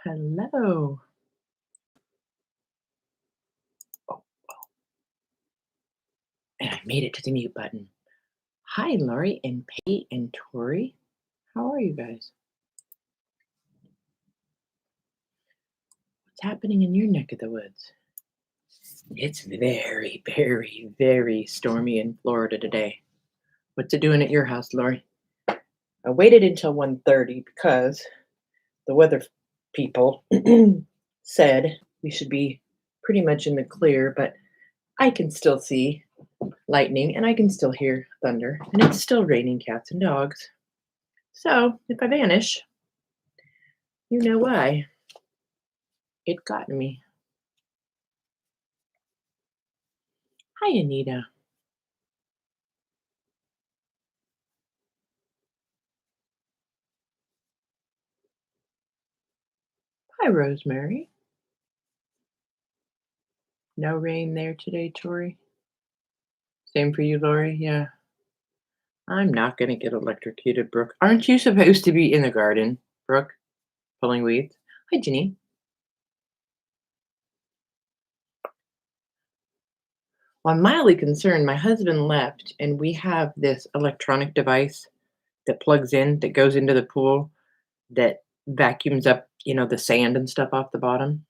Hello. Oh, and I made it to the mute button. Hi, Lori and Peggy and Tori. How are you guys? What's happening in your neck of the woods? It's very, very, very stormy in Florida today. What's it doing at your house, Lori? I waited until 1:30 because the weather people said we should be pretty much in the clear, but I can still see lightning and I can still hear thunder, and it's still raining cats and dogs. So if I vanish, you know why. It got me. Hi, Anita. Hi, Rosemary. No rain there today, Tori. Same for you, Lori. Yeah. I'm not going to get electrocuted, Brooke. Aren't you supposed to be in the garden, Brooke, pulling weeds? Hi, Janine. Well, I'm mildly concerned. My husband left, and we have this electronic device that plugs in, that goes into the pool, that vacuums up, the sand and stuff off the bottom.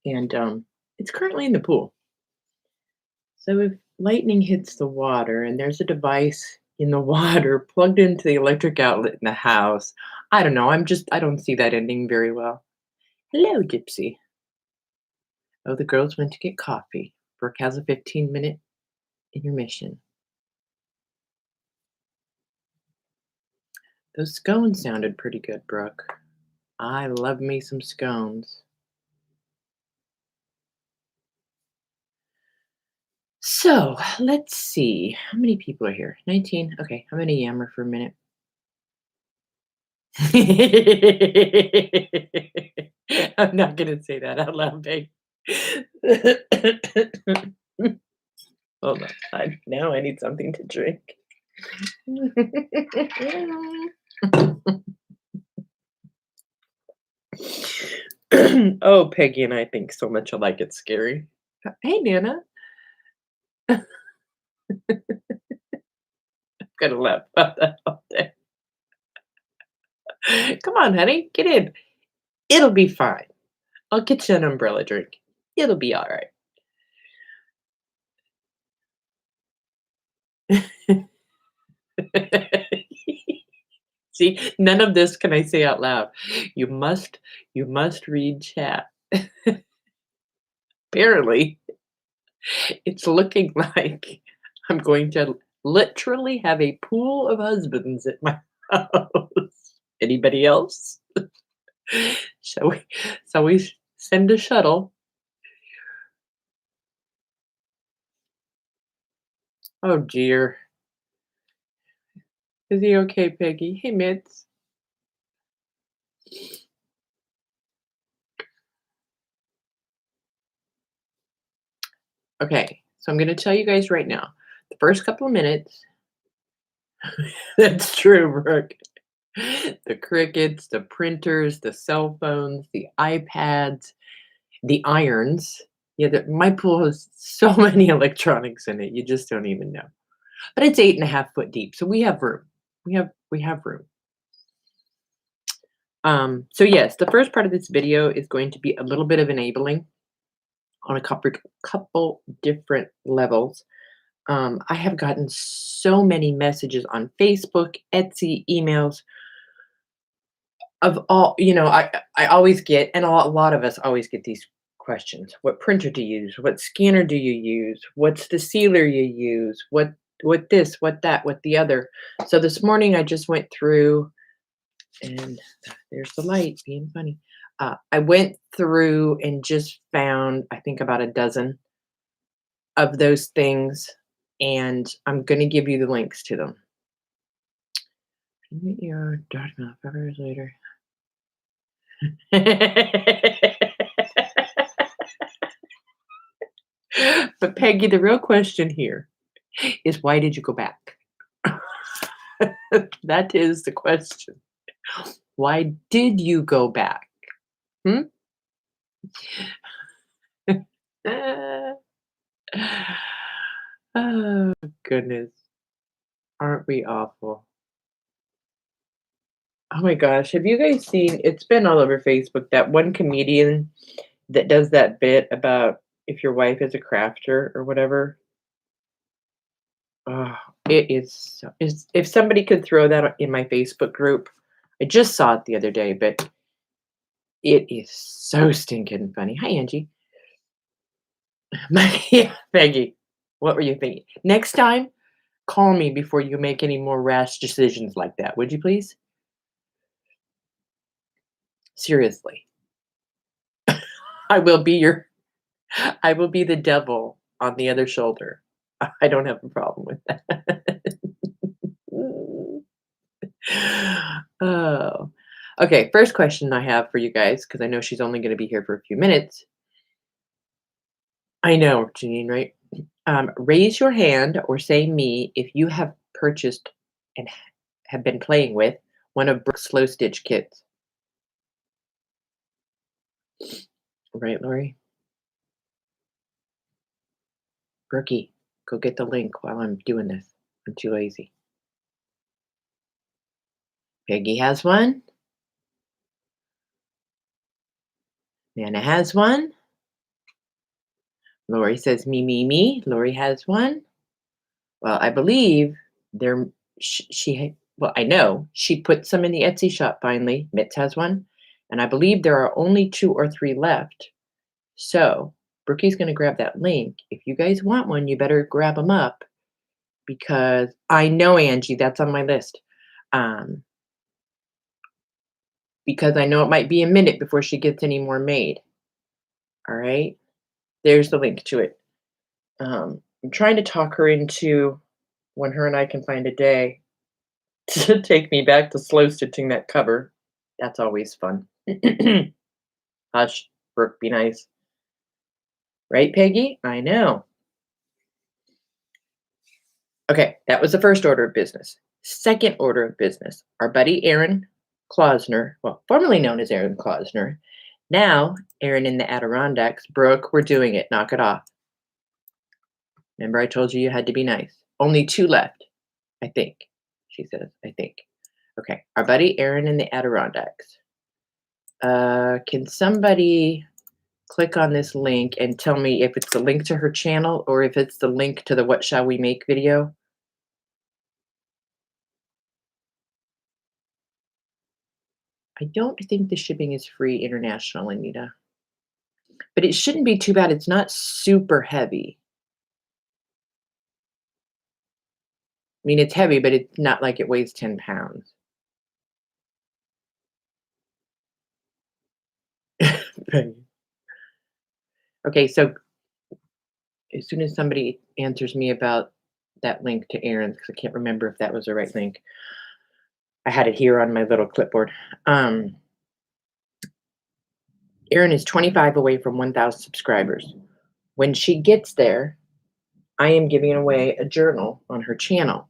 And it's currently in the pool. So if lightning hits the water and there's a device in the water plugged into the electric outlet in the house, I don't know. I don't see that ending very well. Hello, Gypsy. Oh, the girls went to get coffee. Brooke has a 15-minute intermission. Those scones sounded pretty good, Brooke. I love me some scones. So let's see. How many people are here? 19. Okay, I'm going to yammer for a minute. I'm not going to say that out loud, babe. Hold on. Now I need something to drink. Oh, Peggy and I think so much alike, it's scary. Hey, Nana. I'm gonna laugh about that all day. Come on, honey, get in. It'll be fine. I'll get you an umbrella drink. It'll be all right. See, none of this can I say out loud. You must read chat. Apparently, it's looking like I'm going to literally have a pool of husbands at my house. Anybody else? Shall we send a shuttle? Oh dear. Is he okay, Peggy? Hey, Mitz. Okay, so I'm going to tell you guys right now. The first couple of minutes. That's true, Brooke. The crickets, the printers, the cell phones, the iPads, the irons. Yeah, my pool has so many electronics in it, you just don't even know. But it's 8.5 foot deep, so we have room. We have room. So yes, the first part of this video is going to be a little bit of enabling on a couple different levels. I have gotten so many messages on Facebook, Etsy, emails of all, I always get, and a lot of us always get these questions. What printer to use? What scanner do you use? What's the sealer you use? What this, what that, what the other. So this morning I just went through, and there's the light being funny. I went through and just found, I think, about a dozen of those things, and I'm going to give you the links to them. Your document 5 hours later. But Peggy, the real question here is, why did you go back? That is the question. Why did you go back? Hmm? Oh, goodness. Aren't we awful? Oh my gosh, have you guys seen it's been all over Facebook, that one comedian that does that bit about if your wife is a crafter or whatever? Oh, it is if somebody could throw that in my Facebook group. I just saw it the other day, but it is so stinking funny. Hi, Angie. Yeah, Peggy, what were you thinking? Next time, call me before you make any more rash decisions like that, would you please? Seriously. I will be your I will be the devil on the other shoulder. I don't have a problem with that. Oh. Okay, first question I have for you guys, because I know she's only gonna be here for a few minutes. I know, Janine, right? Raise your hand or say me if you have purchased and have been playing with one of Brooke's slow stitch kits. Right, Lori? Brookie, go get the link while I'm doing this. I'm too lazy. Peggy has one. Nana has one. Lori says me, me, me. Lori has one. Well, I believe there well, I know she put some in the Etsy shop finally. Mitz has one. And I believe there are only 2 or 3 left. So, Brookie's gonna grab that link. If you guys want one, you better grab them up because I know, Angie, that's on my list. Um, because I know it might be a minute before she gets any more made. All right? There's the link to it. I'm trying to talk her into when her and I can find a day to take me back to slow stitching that cover. That's always fun. Hush, Brooke, be nice. Right, Peggy? I know. Okay, that was the first order of business. Second order of business. Our buddy Aaron Klausner, well, formerly known as Aaron Klausner, now Aaron in the Adirondacks. Brooke, we're doing it. Knock it off. Remember, I told you you had to be nice. Only 2 left, I think. She says, I think. Okay, our buddy Aaron in the Adirondacks. Can somebody click on this link and tell me if it's the link to her channel or if it's the link to the What Shall We Make video? I don't think the shipping is free international, Anita. But it shouldn't be too bad. It's not super heavy. I mean, it's heavy, but it's not like it weighs 10 pounds. Okay, so as soon as somebody answers me about that link to Aaron's, because I can't remember if that was the right link. I had it here on my little clipboard. Erin is 25 away from 1,000 subscribers. When she gets there, I am giving away a journal on her channel,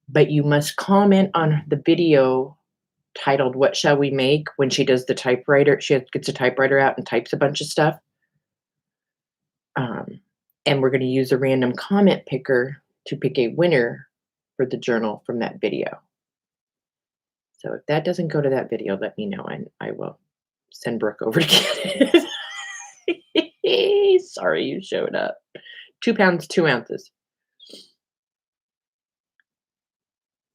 but you must comment on the video titled "What Shall We Make?" when she does the typewriter. She gets a typewriter out and types a bunch of stuff. And we're going to use a random comment picker to pick a winner for the journal from that video. So if that doesn't go to that video, let me know and I will send Brooke over to get it. Sorry you showed up. 2 pounds, 2 ounces.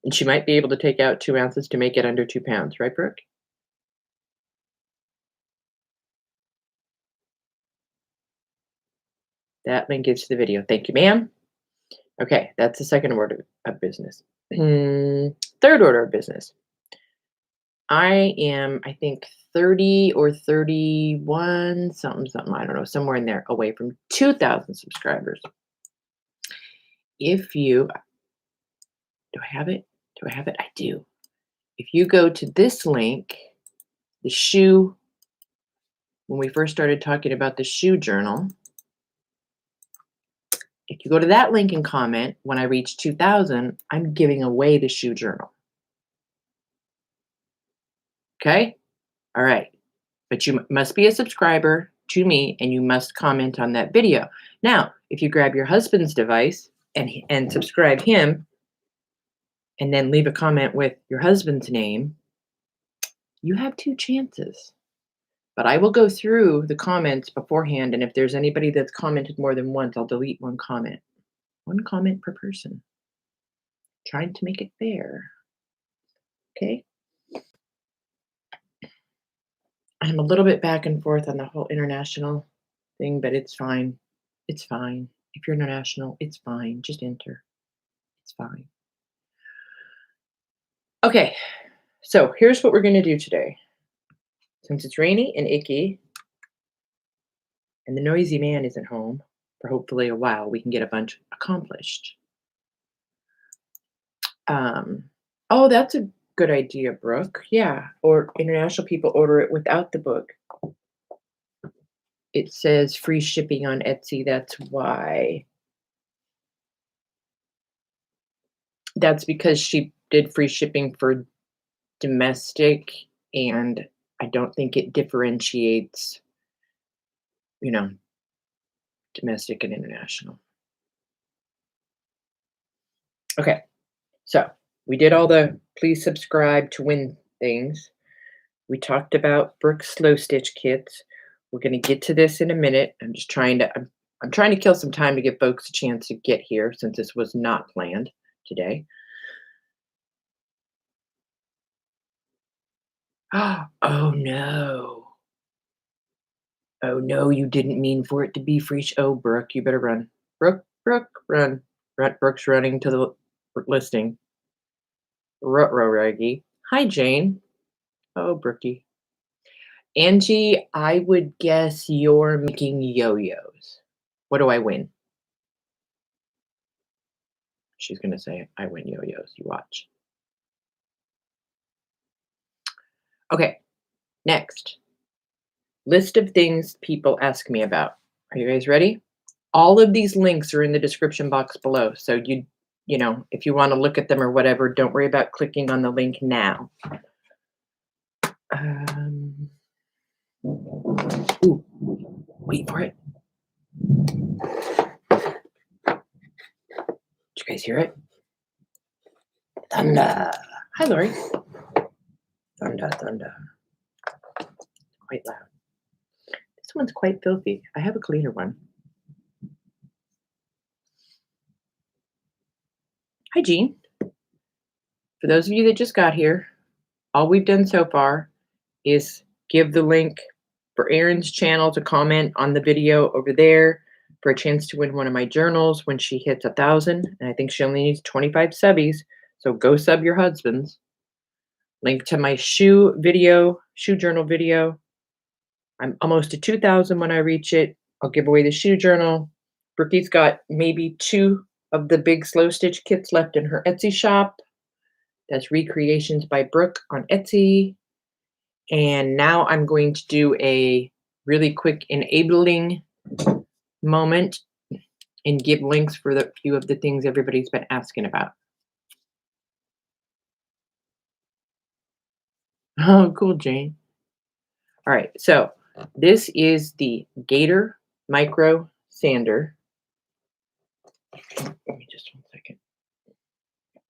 And she might be able to take out 2 ounces to make it under 2 pounds, right, Brooke? That link is to the video. Thank you, ma'am. Okay, that's the second order of business. Third order of business. I am, I think, 30 or 31, something, I don't know, somewhere in there, away from 2,000 subscribers. If you, do I have it? Do I have it? I do. If you go to this link, the shoe, when we first started talking about the shoe journal, if you go to that link and comment, when I reach 2,000, I'm giving away the shoe journal. Okay? All right. but you must be a subscriber to me and you must comment on that video. Now, if you grab your husband's device and subscribe him and then leave a comment with your husband's name, you have 2 chances. But I will go through the comments beforehand, and if there's anybody that's commented more than once, I'll delete 1 comment. 1 comment per person. Trying to make it fair. Okay? I'm a little bit back and forth on the whole international thing, but it's fine. It's fine. If you're international, it's fine. Just enter. It's fine. Okay, so here's what we're going to do today. Since it's rainy and icky, and the noisy man isn't home for hopefully a while, we can get a bunch accomplished. Oh, that's a good idea, Brooke. Yeah, or international people order it without the book. It says free shipping on Etsy. That's why. That's because she did free shipping for domestic, and I don't think it differentiates, domestic and international. Okay, so we did all the please subscribe to win things. We talked about Brooke's slow stitch kits. We're going to get to this in a minute. I'm trying to kill some time to give folks a chance to get here since this was not planned today. Oh no. Oh no, you didn't mean for it to be free. Oh, Brooke, you better run. Brooke, run. Brooke's running to the listing. Ruh-roh, Raggy. Hi, Jane. Oh, Brookie. Angie, I would guess you're making yo-yos. What do I win? She's going to say, I win yo-yos. You watch. Okay, next. List of things people ask me about. Are you guys ready? All of these links are in the description box below. So if you want to look at them or whatever, don't worry about clicking on the link now. Ooh, wait for it. Did you guys hear it? Thunder. Hi, Lori. Thunder. Quite loud. This one's quite filthy. I have a cleaner one. Hi, Jean. For those of you that just got here, all we've done so far is give the link for Erin's channel to comment on the video over there for a chance to win one of my journals when she hits 1,000. And I think she only needs 25 subbies. So go sub your husbands. Link to my shoe journal video. I'm almost to 2,000 when I reach it. I'll give away the shoe journal. Brookie's got maybe 2 of the big slow stitch kits left in her Etsy shop. That's Recreations by Brooke on Etsy. And now I'm going to do a really quick enabling moment and give links for the few of the things everybody's been asking about. Oh, cool, Jane. All right, so this is the GATOR Micro Sander. Let me just 1 second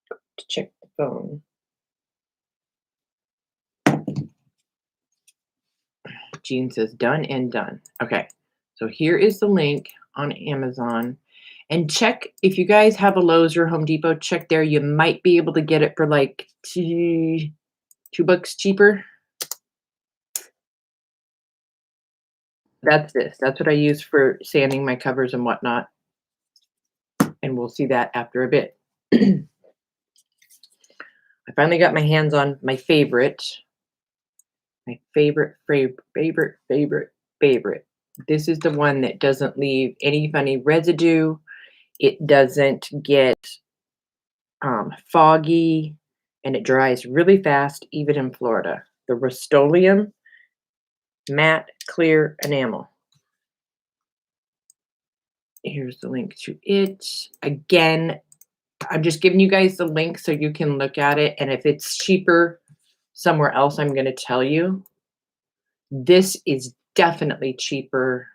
to check the phone. Jean says done and done. Okay, so here is the link on Amazon. And check if you guys have a Lowe's or Home Depot, check there. You might be able to get it for like $2 cheaper. That's this. That's what I use for sanding my covers and whatnot. And we'll see that after a bit. I finally got my hands on my favorite. My favorite. This is the one that doesn't leave any funny residue. It doesn't get foggy, and it dries really fast, even in Florida. The Rust-Oleum Matte Clear Enamel. Here's the link to it. Again, I'm just giving you guys the link so you can look at it. And if it's cheaper somewhere else, I'm going to tell you. This is definitely cheaper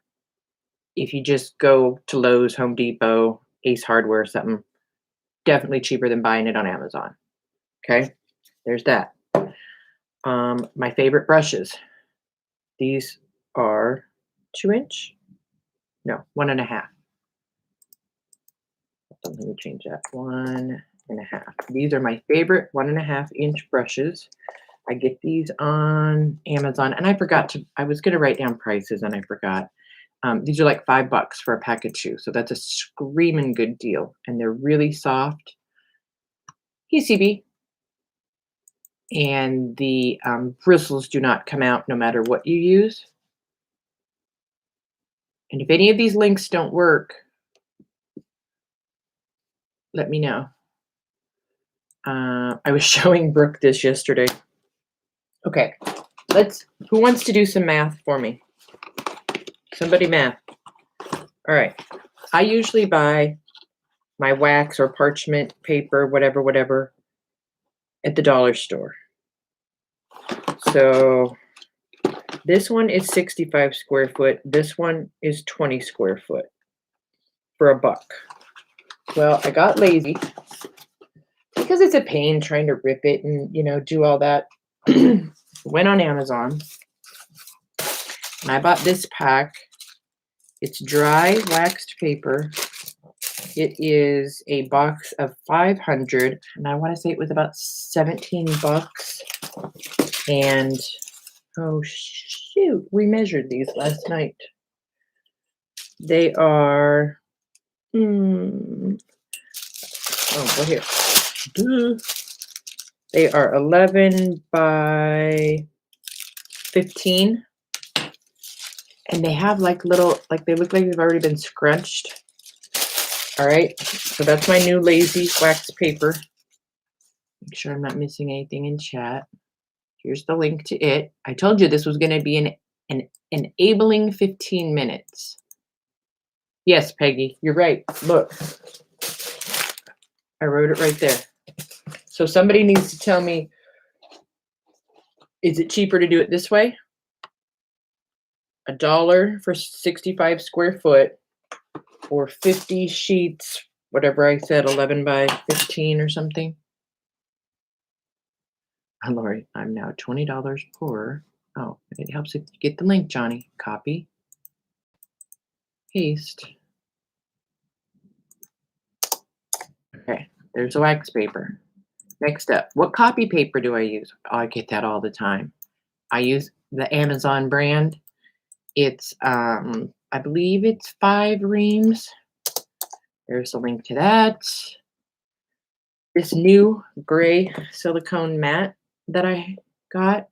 if you just go to Lowe's, Home Depot, Ace Hardware, something. Definitely cheaper than buying it on Amazon. Okay, there's that. My favorite brushes. These are 2-inch. No, 1.5. Let me change that. 1.5. These are my favorite 1.5-inch brushes. I get these on Amazon, and I was gonna write down prices and I forgot. These are like $5 for a pack of 2, so that's a screaming good deal, and they're really soft, PCB, and the bristles do not come out no matter what you use. And if any of these links don't work, let me know. I was showing Brooke this yesterday. Okay, who wants to do some math for me? Somebody math. All right. I usually buy my wax or parchment paper, whatever, at the dollar store. So this one is 65 square foot. This one is 20 square foot for $1. Well, I got lazy because it's a pain trying to rip it and, do all that. Went on Amazon and I bought this pack. It's dry waxed paper. It is a box of 500, and I want to say it was about $17. And oh shoot, we measured these last night. They are well here. They are 11 by 15. And they have like little, they look like they've already been scrunched. All right, so that's my new lazy wax paper. Make sure I'm not missing anything in chat. Here's the link to it. I told you this was going to be an enabling 15 minutes. Yes, Peggy, you're right. Look, I wrote it right there. So somebody needs to tell me, is it cheaper to do it this way? $1 for 65 square foot, or 50 sheets, whatever I said, 11 by 15 or something. Oh, Lori, I'm now $20 poorer. Oh, it helps if you get the link, Johnny. Copy, paste. Okay, there's the wax paper. Next up, what copy paper do I use? Oh, I get that all the time. I use the Amazon brand. It's, I believe it's 5 reams. There's a link to that. This new gray silicone mat that I got,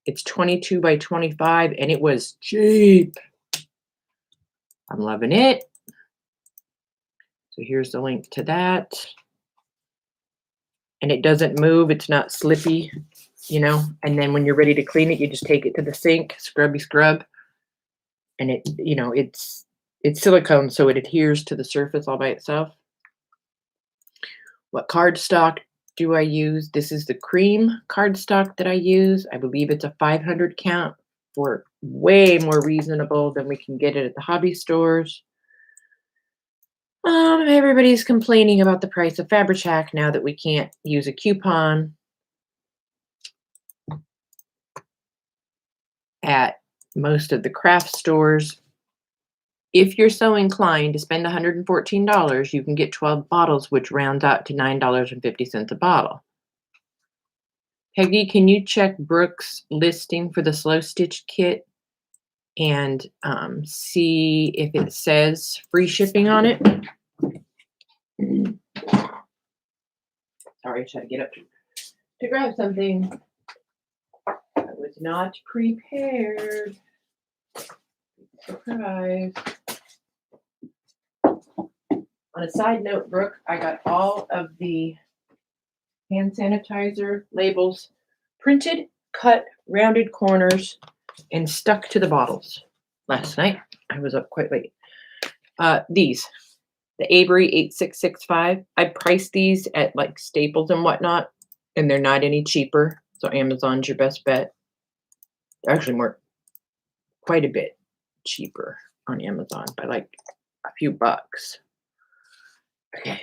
it's 22 by 25, and it was cheap. I'm loving it. So here's the link to that. And it doesn't move. It's not slippy, And then when you're ready to clean it, you just take it to the sink, scrubby scrub. And it's silicone, so it adheres to the surface all by itself. What cardstock do I use? This is the cream cardstock that I use. I believe it's a 500 count, for way more reasonable than we can get it at the hobby stores. Everybody's complaining about the price of FABRI now that we can't use a coupon at most of the craft stores. If you're so inclined to spend $114, you can get 12 bottles, which rounds out to $9.50 a bottle. Peggy, can you check Brooke's listing for the Slow Stitch kit and see if it says free shipping on it? Sorry, I tried to get up to grab something. I was not prepared. Surprise. On a side note, Brooke, I got all of the hand sanitizer labels printed, cut, rounded corners, and stuck to the bottles last night. I was up quite late. These, the FABRI 8665. I priced these at like Staples and whatnot, and they're not any cheaper. So Amazon's your best bet. They're actually quite a bit cheaper on Amazon by like a few bucks. Okay.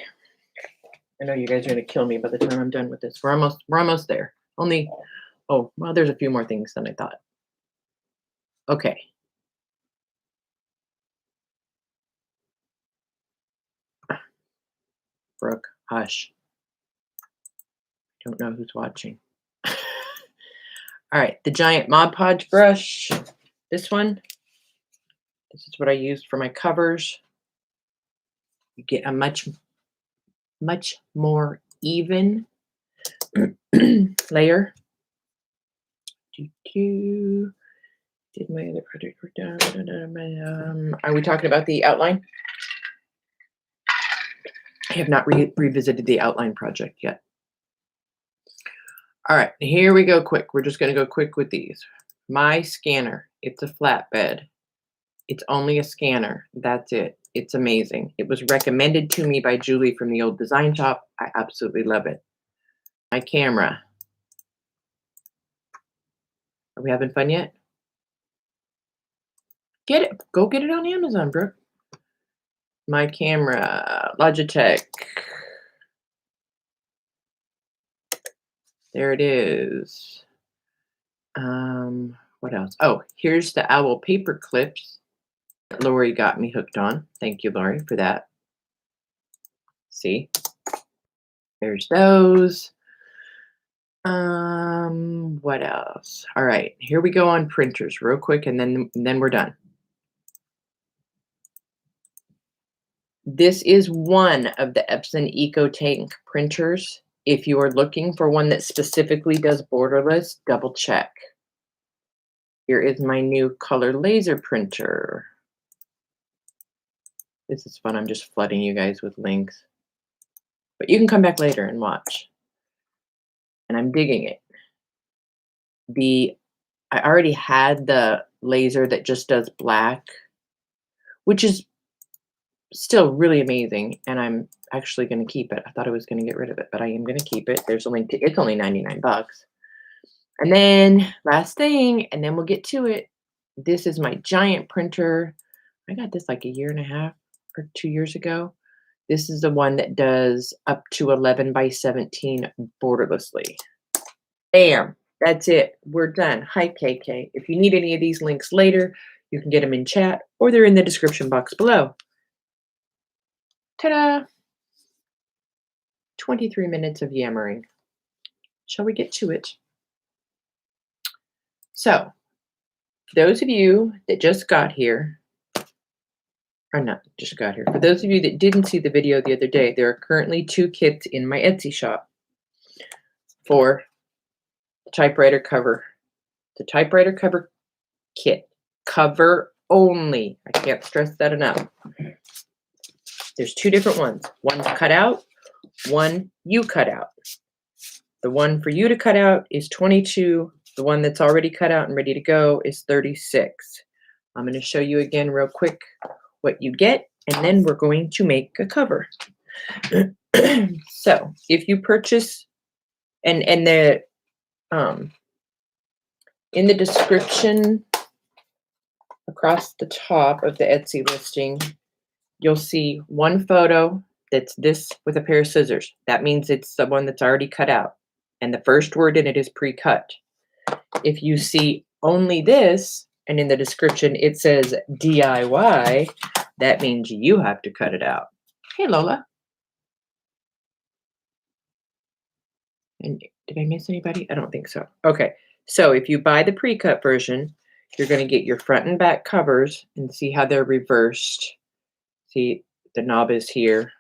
I know you guys are gonna kill me by the time I'm done with this. We're almost there. Only, oh, well, there's a few more things than I thought. Okay. Brooke, hush. Don't know who's watching. All right, the giant Mod Podge brush. This one. This is what I used for my covers. You get a much more even layer. Did my other project work down? Are we talking about the outline? I have not revisited the outline project yet. All right, here we go quick. We're just going to go quick with these. My scanner, it's a flatbed. It's only a scanner. That's it. It's amazing. It was recommended to me by Julie from the old design shop. I absolutely love it. My camera. Are we having fun yet? Get it. Go get it on Amazon, Brooke. My camera, Logitech. There it is. What else? Oh, here's the owl paper clips that Lori got me hooked on. Thank you, Lori, for that. See? There's those. What else? All right, here we go on printers real quick, and then we're done. This is one of the Epson EcoTank printers. If you are looking for one that specifically does borderless, double check. Here is my new color laser printer. This is fun. I'm just flooding you guys with links. But you can come back later and watch. And I'm digging it. I already had the laser that just does black, which is still really amazing, and I'm actually going to keep it. I thought I was going to get rid of it, but I am going to keep it. There's a link to it's only 99 bucks. And then last thing, and then we'll get to it. This is my giant printer. I got this like a year and a half or 2 years ago. This is the one that does up to 11 by 17 borderlessly. Bam, that's it. We're done. Hi, KK. If you need any of these links later, you can get them in chat or they're in the description box below. Ta-da! 23 minutes of yammering. Shall we get to it? So, those of you that just got here, or not just got here, for those of you that didn't see the video the other day, there are currently 2 kits in my Etsy shop for the typewriter cover. The typewriter cover kit. Cover only. I can't stress that enough. There's 2 different ones. One's cut out, one you cut out. The one for you to cut out is 22. The one that's already cut out and ready to go is 36. I'm going to show you again real quick what you get, and then we're going to make a cover. So if you purchase, and the in the description across the top of the Etsy listing, you'll see one photo that's this with a pair of scissors. That means it's the one that's already cut out. And the first word in it is pre-cut. If you see only this, and in the description it says DIY, that means you have to cut it out. Hey, Lola. And did I miss anybody? I don't think so. Okay, so if you buy the pre-cut version, you're going to get your front and back covers, and see how they're reversed. See, the knob is here.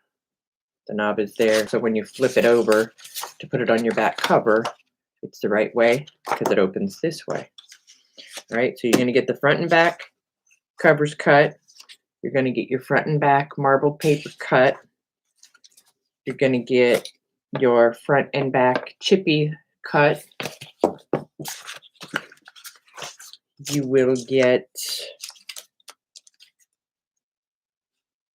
The knob is there. So when you flip it over to put it on your back cover, it's the right way because it opens this way. All right, so you're going to get the front and back covers cut. You're going to get your front and back marbled paper cut. You're going to get your front and back chippy cut. You will get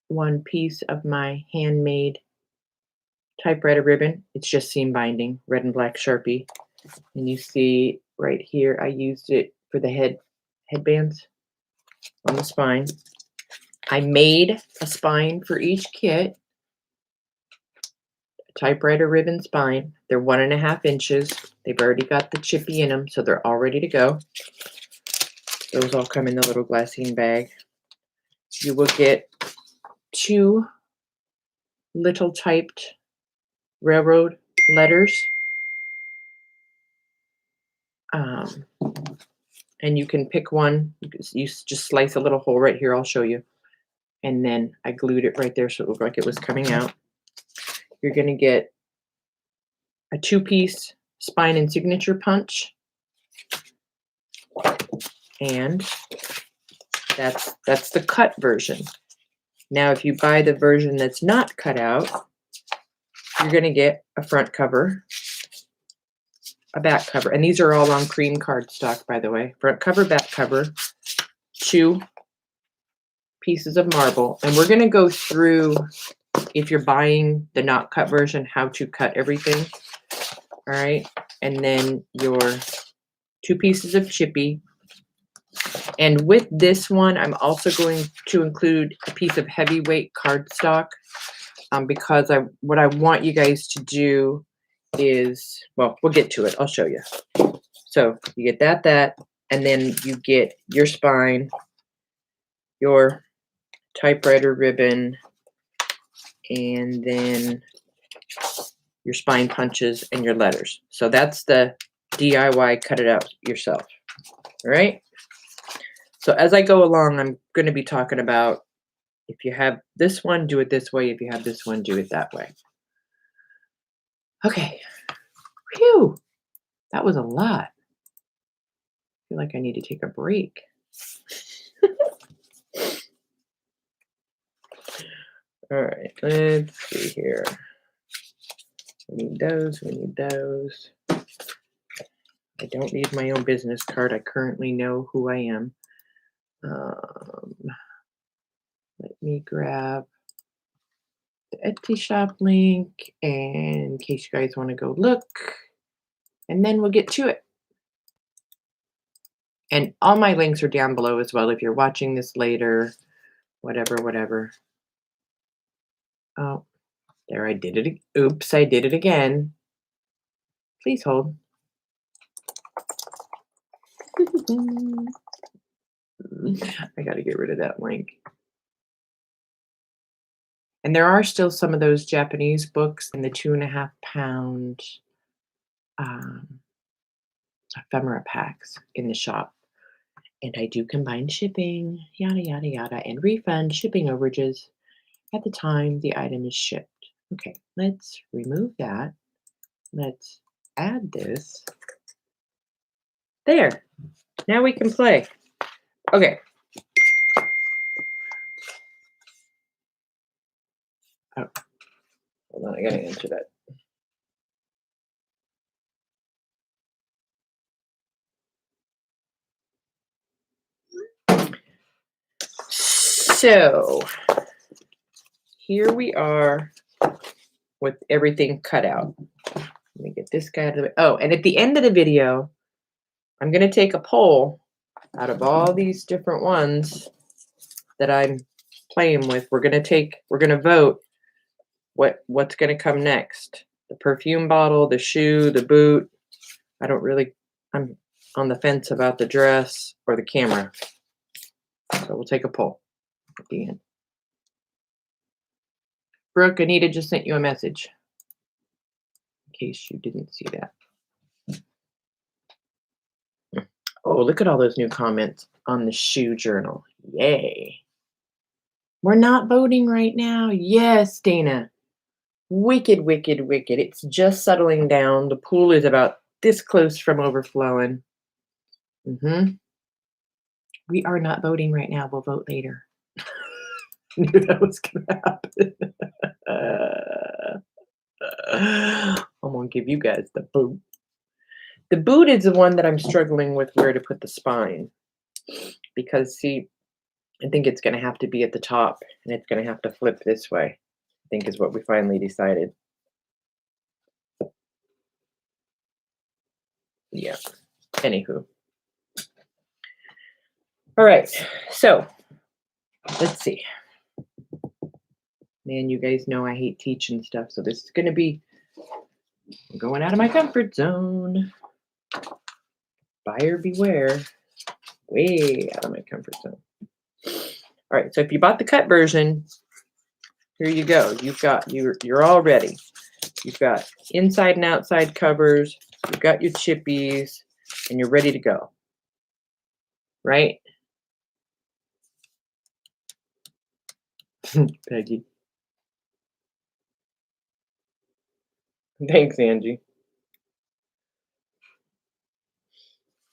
one piece of my handmade typewriter ribbon. It's just seam binding, red and black Sharpie. And you see right here, I used it for the headbands. on the spine. I made a spine for each kit, a typewriter ribbon spine. They're 1.5 inches. They've already got the chippy in them, so they're all ready to go. Those all come in the little glassine bag. You will get 2 little typed railroad letters. And you can pick one. You just slice a little hole right here. I'll show you. And then I glued it right there so it looked like it was coming out. You're going to get a 2-piece spine and signature punch. And that's the cut version. Now, if you buy the version that's not cut out, you're going to get a front cover, a back cover. And these are all on cream cardstock, by the way. Front cover, back cover, 2 pieces of marble. And we're going to go through, if you're buying the not cut version, how to cut everything. All right. And then your 2 pieces of chippy. And with this one, I'm also going to include a piece of heavyweight cardstock because what I want you guys to do is, well, we'll get to it. I'll show you. So you get that, and then you get your spine, your typewriter ribbon, and then your spine punches and your letters. So that's the DIY cut it out yourself. All right. So as I go along, I'm going to be talking about if you have this one, do it this way. If you have this one, do it that way. Okay. Phew. That was a lot. I feel like I need to take a break. All right. Let's see here. We need those. We need those. I don't need my own business card. I currently know who I am. Let me grab the Etsy shop link in case you guys want to go look, and then we'll get to it. And all my links are down below as well if you're watching this later, whatever. Oh, there, I did it. Oops, I did it again. Please hold. I got to get rid of that link. And there are still some of those Japanese books in the 2.5 pound ephemera packs in the shop. And I do combine shipping, yada, yada, yada, and refund shipping overages at the time the item is shipped. Okay, let's remove that. Let's add this. There. Now we can play. Okay. Oh, hold on, I gotta answer that. So here we are with everything cut out. Let me get this guy out of the way. Oh, and at the end of the video, I'm going to take a poll out of all these different ones that I'm playing with. We're going to vote what's going to come next. The perfume bottle, the shoe, the boot. I'm on the fence about the dress or the camera. So we'll take a poll at the end. Brooke, Anita just sent you a message. In case you didn't see that. Oh, look at all those new comments on the shoe journal. Yay. We're not voting right now. Yes, Dana. Wicked, wicked, wicked. It's just settling down. The pool is about this close from overflowing. We are not voting right now. We'll vote later. Knew that was going to happen. I'm going to give you guys the boot. The boot is the one that I'm struggling with where to put the spine. Because, see, I think it's going to have to be at the top. And it's going to have to flip this way, I think is what we finally decided. Yeah. Anywho. All right, so let's see. Man, you guys know I hate teaching stuff, so this is going to be going out of my comfort zone. Buyer beware. Way out of my comfort zone. All right, so if you bought the cut version, here you go. You're all ready. You've got inside and outside covers. You've got your chippies, and you're ready to go. Right? Peggy. Thanks, Angie.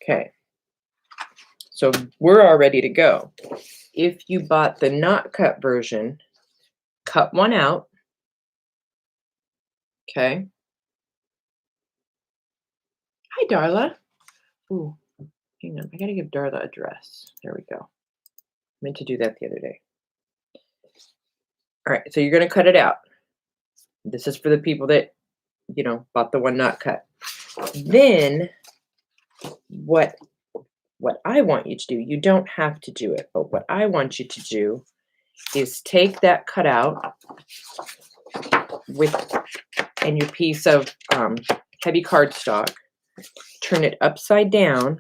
Okay. So we're all ready to go. If you bought the not cut version, cut one out. Okay. Hi, Darla. Ooh, hang on. I got to give Darla a dress. There we go. Meant to do that the other day. All right. So you're going to cut it out. This is for the people that, you know, bought the one not cut. Then what I want you to do, you don't have to do it, but what I want you to do is take that cutout and your piece of heavy cardstock, turn it upside down.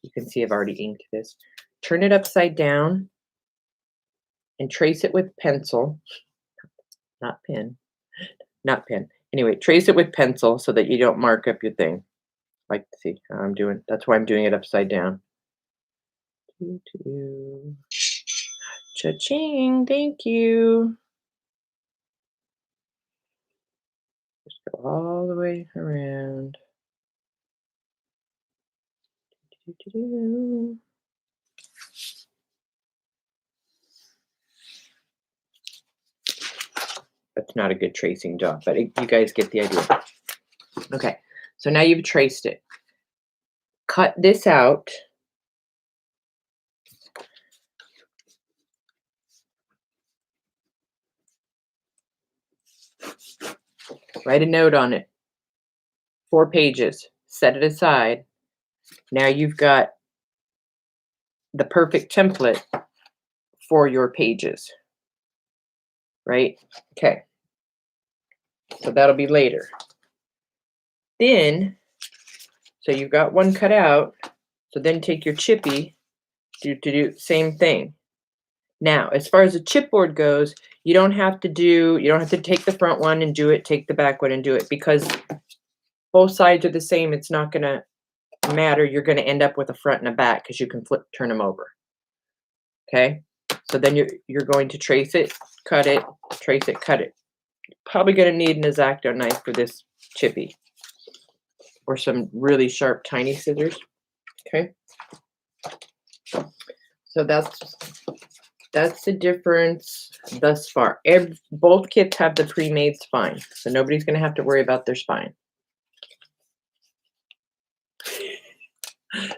You can see I've already inked this. Turn it upside down and trace it with pencil, not pen. Anyway, trace it with pencil so that you don't mark up your thing. Like, see how I'm doing. That's why I'm doing it upside down. Cha-ching, thank you. Just go all the way around. That's not a good tracing job, but you guys get the idea. Okay, so now you've traced it. Cut this out. Write a note on it. 4 pages. Set it aside. Now you've got the perfect template for your pages. Right? Okay. So that'll be later. Then, so you've got one cut out. So then take your chippy to do same thing. Now, as far as the chipboard goes, you don't have to take the front one and do it, take the back one and do it, because both sides are the same. It's not going to matter. You're going to end up with a front and a back because you can turn them over. Okay? So then you're going to trace it, cut it, trace it, cut it. Probably going to need an X-Acto knife for this chippy, or some really sharp tiny scissors. Okay? So that's the difference thus far. Both kits have the pre-made spine, so nobody's going to have to worry about their spine.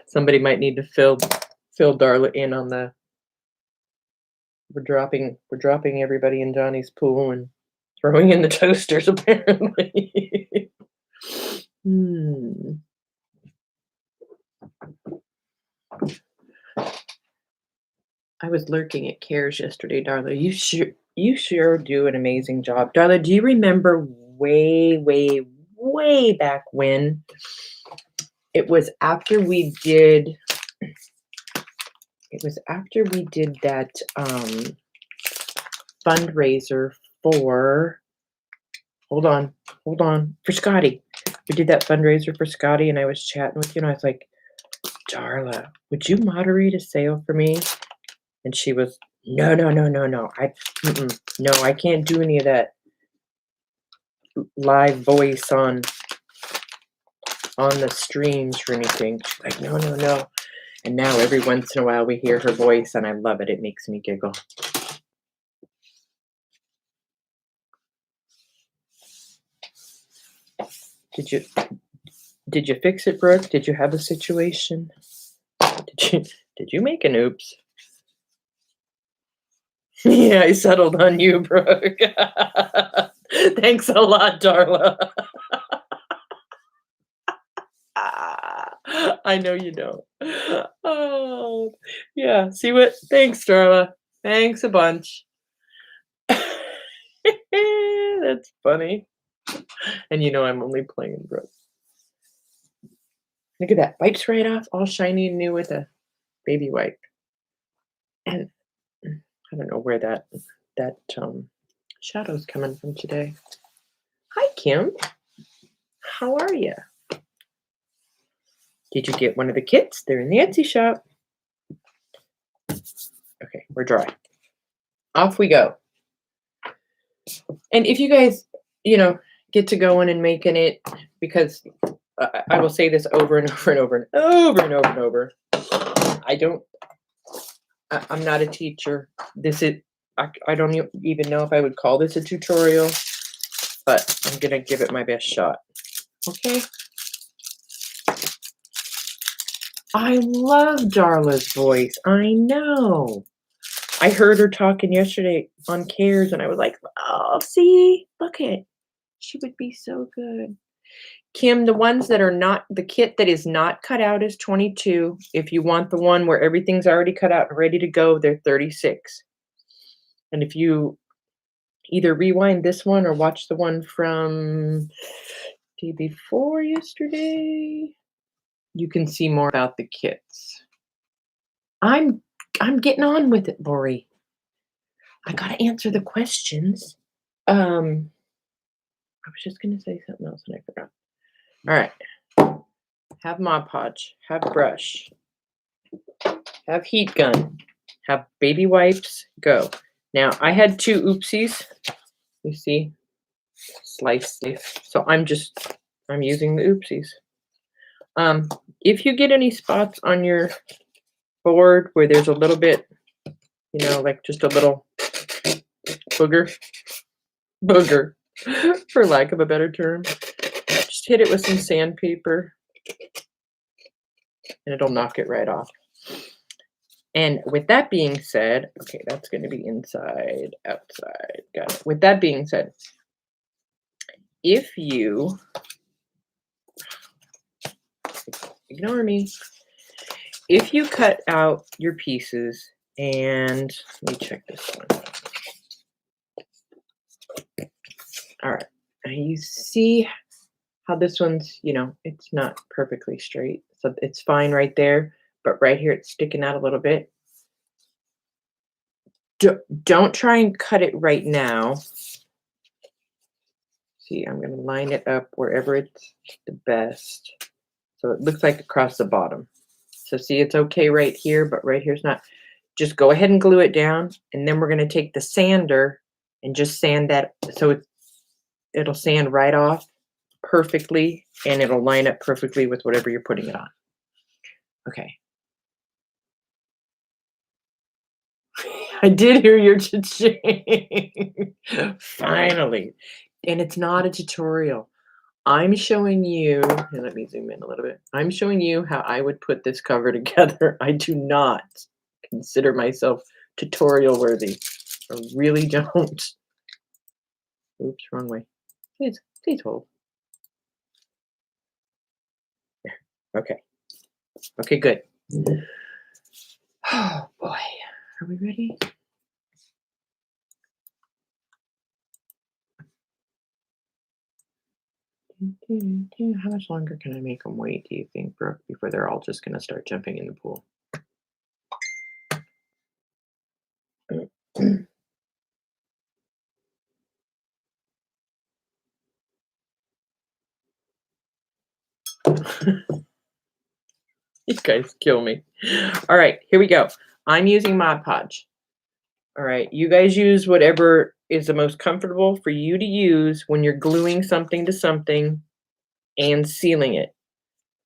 Somebody might need to fill Darla in on the. We're dropping everybody in Johnny's pool and throwing in the toasters, apparently. I was lurking at Cares yesterday, Darla. You sure do an amazing job. Darla, do you remember way back when? It was after we did that fundraiser for, hold on, for Scotty. We did that fundraiser for Scotty, and I was chatting with you, and I was like, Darla, would you moderate a sale for me? And she was, no. No, I can't do any of that live voice on the streams or anything. She's like, no. And now every once in a while we hear her voice, and I love it. It makes me giggle. Did you fix it, Brooke? Did you have a situation? Did you make an oops? Yeah, I settled on you, Brooke. Thanks a lot, Darla. I know you don't. Oh, yeah, see what thanks, Darla. Thanks a bunch. That's funny. And you know I'm only playing, bro. Look at that, wipes right off, all shiny and new with a baby wipe. And I don't know where that shadow's coming from today. Hi, Kim. How are you? Did you get one of the kits? They're in the Etsy shop. Okay, we're dry. Off we go. And if you guys, get to going and making it, because I will say this over and over and over and over and over and over. I'm not a teacher. I don't even know if I would call this a tutorial, but I'm gonna give it my best shot. Okay. I love Darla's voice. I know. I heard her talking yesterday on Cares, and I was like, oh, see, look it. She would be so good. Kim, the ones that are not, the kit that is not cut out is 22. If you want the one where everything's already cut out and ready to go, they're 36. And if you either rewind this one or watch the one from day before yesterday, you can see more about the kits. I'm getting on with it, Lori. I gotta answer the questions. I was just gonna say something else and I forgot. All right. Have Mod Podge. Have brush. Have heat gun. Have baby wipes. Go. Now I had 2 oopsies. You see, slice. So I'm using the oopsies. If you get any spots on your board where there's a little bit, like just a little booger, for lack of a better term, just hit it with some sandpaper and it'll knock it right off. And with that being said, okay, that's going to be inside, outside. Got it. With that being said, if you ignore me, if you cut out your pieces, and let me check this one. All right, now you see how this one's, it's not perfectly straight, so it's fine right there, but right here it's sticking out a little bit. Don't try and cut it right now. See, I'm going to line it up wherever it's the best. So it looks like across the bottom. So see, it's okay right here, but right here's not. Just go ahead and glue it down, and then we're going to take the sander and just sand that so it'll sand right off perfectly, and it'll line up perfectly with whatever you're putting it on. Okay. I did hear your cha-ching. Finally. And it's not a tutorial. I'm showing you, and let me zoom in a little bit. I'm showing you how I would put this cover together. I do not consider myself tutorial worthy. I really don't. Oops, wrong way. Please hold. There. Okay. Okay, good. Oh boy. Are we ready? How much longer can I make them wait, do you think, Brooke, before they're all just going to start jumping in the pool? You guys kill me. All right, here we go. I'm using Mod Podge. All right, you guys use whatever is the most comfortable for you to use when you're gluing something to something and sealing it.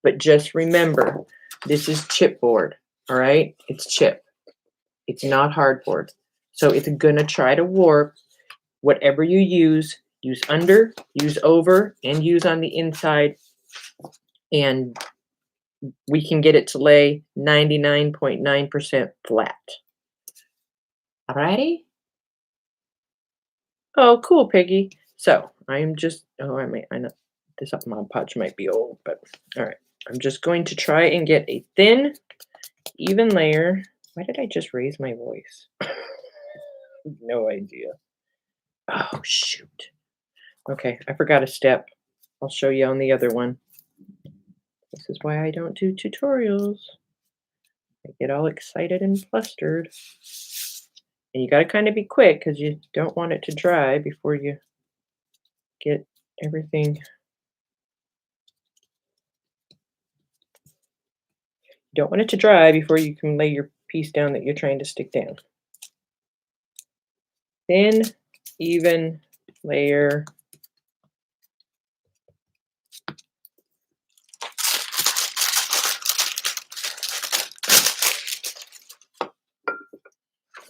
But just remember, this is chipboard, all right? It's chip. It's not hardboard. So it's gonna try to warp. Whatever you use under, use over, and use on the inside. And we can get it to lay 99.9% flat. Alrighty? Oh, cool, Piggy. So I'm just, I know this Mod Podge might be old, but all right. I'm just going to try and get a thin, even layer. Why did I just raise my voice? No idea. Oh, shoot. Okay, I forgot a step. I'll show you on the other one. This is why I don't do tutorials. I get all excited and flustered. And you got to kind of be quick because you don't want it to dry before you get everything. You don't want it to dry before you can lay your piece down that you're trying to stick down. Thin, even layer.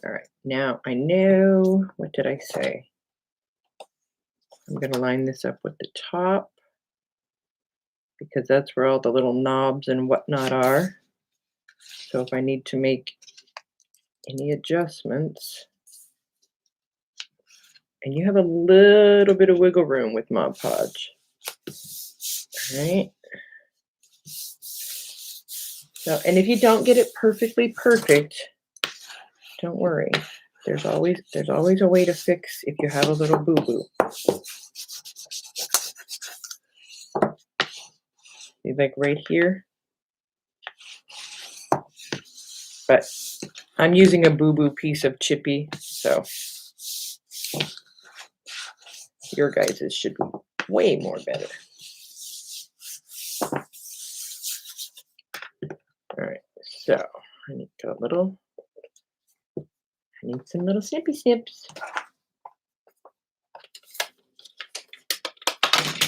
All right, now I know, what did I say? I'm going to line this up with the top because that's where all the little knobs and whatnot are. So if I need to make any adjustments, and you have a little bit of wiggle room with Mod Podge. All right. So, and if you don't get it perfectly perfect, don't worry. There's always a way to fix if you have a little boo-boo. See, like right here. But I'm using a boo-boo piece of chippy, so your guys's should be way more better. All right, so I need some little snippy snips.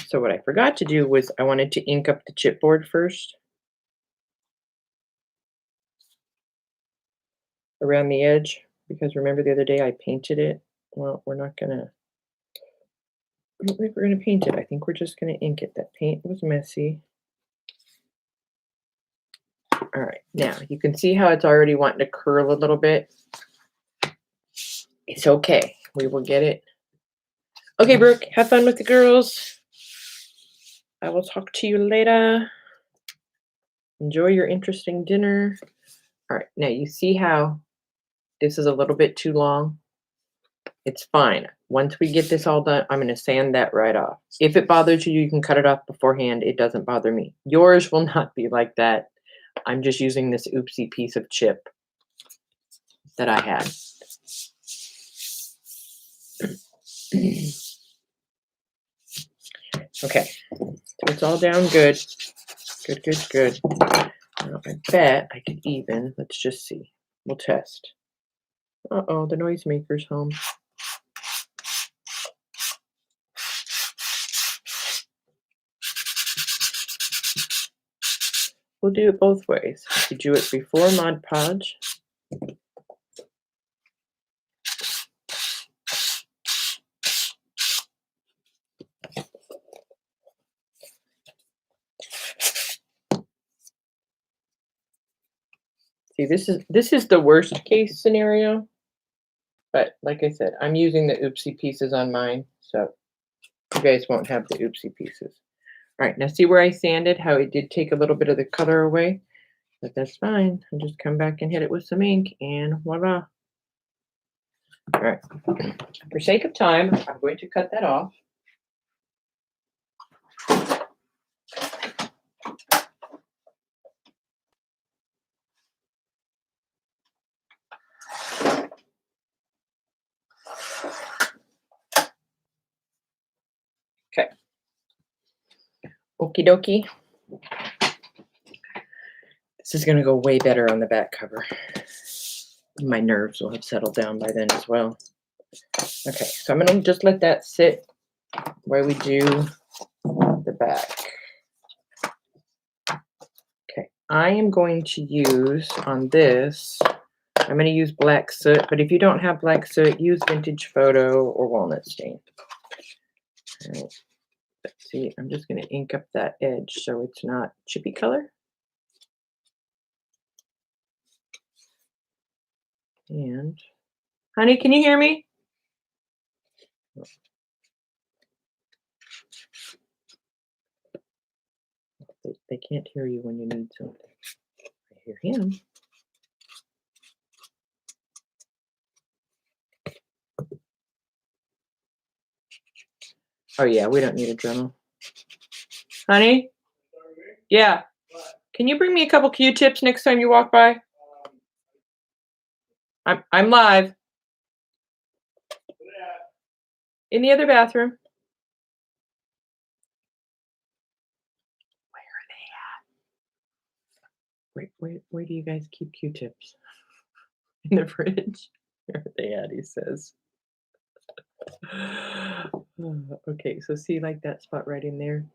So what I forgot to do was I wanted to ink up the chipboard first around the edge, because remember the other day I painted it. Well, I don't think we're gonna paint it. I think we're just gonna ink it. That paint was messy. All right, now you can see how it's already wanting to curl a little bit. It's okay. We will get it. Okay, Brooke, have fun with the girls. I will talk to you later. Enjoy your interesting dinner. All right, now you see how this is a little bit too long? It's fine. Once we get this all done, I'm going to sand that right off. If it bothers you, you can cut it off beforehand. It doesn't bother me. Yours will not be like that. I'm just using this oopsie piece of chip that I had. Okay, so it's all down good. Good, good, good. Now, I bet I could even, let's just see. We'll test. Uh-oh, the noisemaker's home. We'll do it both ways. If you do it before Mod Podge, see, this is the worst case scenario, but like I said, I'm using the oopsie pieces on mine, so you guys won't have the oopsie pieces. All right, now see where I sanded, how it did take a little bit of the color away, but that's fine. I'll just come back and hit it with some ink, and voila. All right, for sake of time, I'm going to cut that off. Okay. Okie dokie. This is going to go way better on the back cover. My nerves will have settled down by then as well. Okay, so I'm going to just let that sit while we do the back. Okay, I am going to use on this, I'm going to use black soot, but if you don't have black soot, use vintage photo or walnut stain. All right. Let's see, I'm just going to ink up that edge so it's not chippy color. And, honey, can you hear me? They can't hear you when you need something. I hear him. Oh yeah, we don't need a Dremel. Honey? Yeah. Can you bring me a couple Q-tips next time you walk by? I'm live. In the other bathroom. Where are they at? Where do you guys keep Q-tips? In the fridge? Where are they at, he says. Okay, so see like that spot right in there?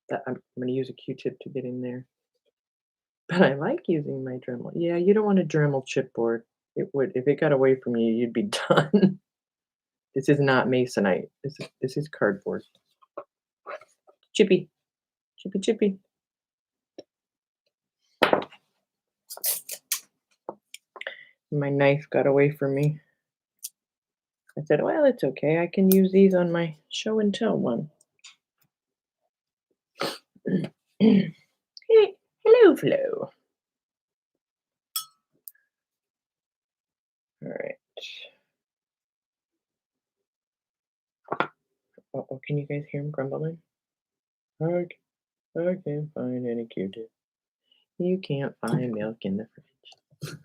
That I'm gonna use a Q-tip to get in there. But I like using my Dremel. Yeah, you don't want a Dremel chipboard. It would, if it got away from you, you'd be done. This is not masonite. This is cardboard. Chippy. Chippy chippy. My knife got away from me. I said, well, it's okay. I can use these on my show and tell one. Hey, hello, Flo. All right. Oh, can you guys hear him grumbling? I can't find any Q-tip. You can't find milk in the fridge.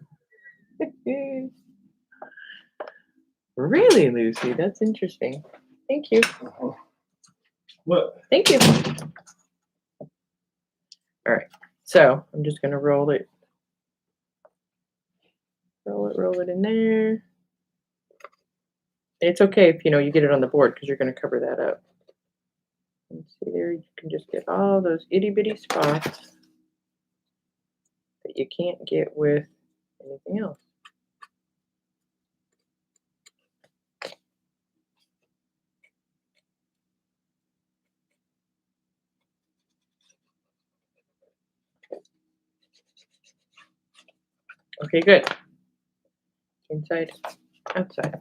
Really, Lucy? That's interesting. Thank you. What? Thank you. All right. So I'm just going to roll it. Roll it in there. It's okay if you get it on the board because you're going to cover that up. And see there, you can just get all those itty bitty spots that you can't get with anything else. Okay, good. Inside, outside.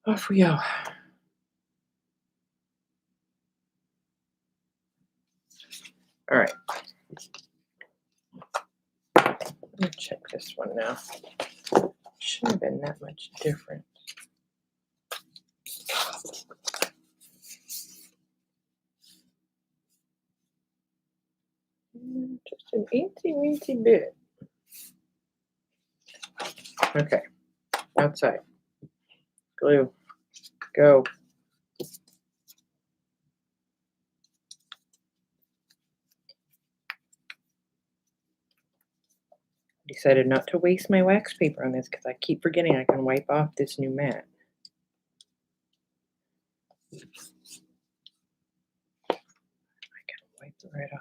Off we go. All right. Let me check this one now. Shouldn't have been that much different. Just an eensy bit. Okay. Outside. Glue. Go. Decided not to waste my wax paper on this because I keep forgetting I can wipe off this new mat. I can wipe it right off.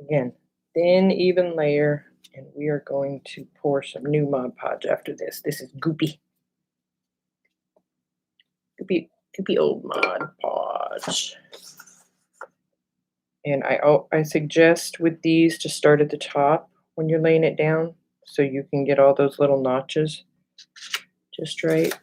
Again, thin, even layer, and we are going to pour some new Mod Podge after this. This is goopy. Goopy old Mod Podge. And I suggest with these to start at the top when you're laying it down so you can get all those little notches just right.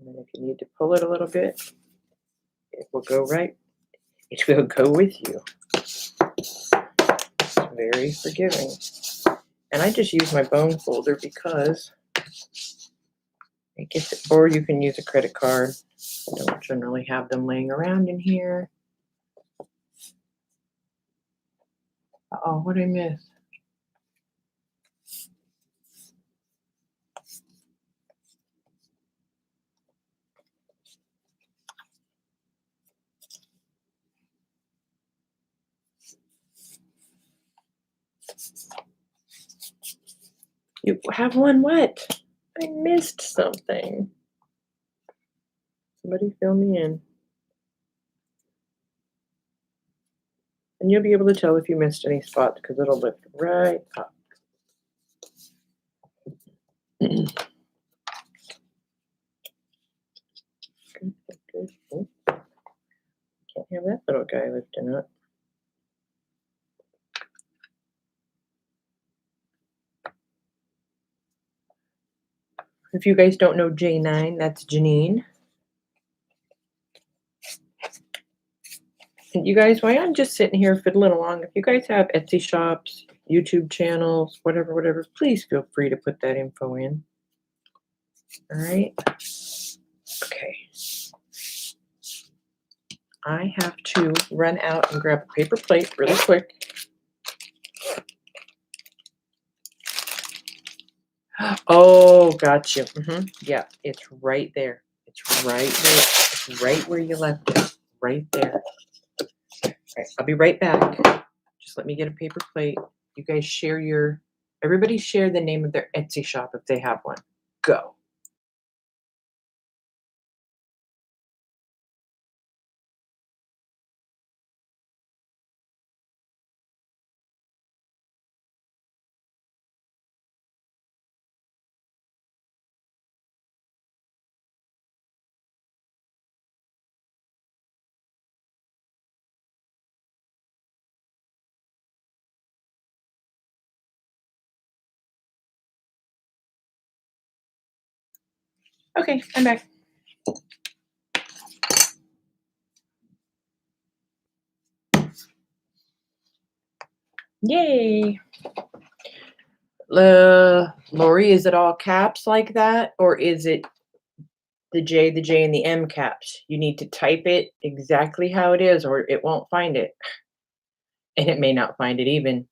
And then if you need to pull it a little bit, it will go right. It will go with you. It's very forgiving. And I just use my bone folder because it gets it, or you can use a credit card. I don't generally have them laying around in here. Uh-oh, what did I miss? You have one what? I missed something. Somebody fill me in. And you'll be able to tell if you missed any spots because it'll lift right up. Good, good, good. Oh, can't have that little guy lifting up. If you guys don't know J9, that's Janine. And you guys, while I'm just sitting here fiddling along, if you guys have Etsy shops, YouTube channels, whatever, please feel free to put that info in. All right. Okay. I have to run out and grab a paper plate really quick. Oh, gotcha. Yeah, it's right there. It's right there. It's right where you left it. Right there. All right, I'll be right back. Just let me get a paper plate. You guys share everybody share the name of their Etsy shop if they have one. Go. Okay, I'm back. Yay. Lori, is it all caps like that? Or is it the J, and the M caps? You need to type it exactly how it is or it won't find it. And it may not find it even.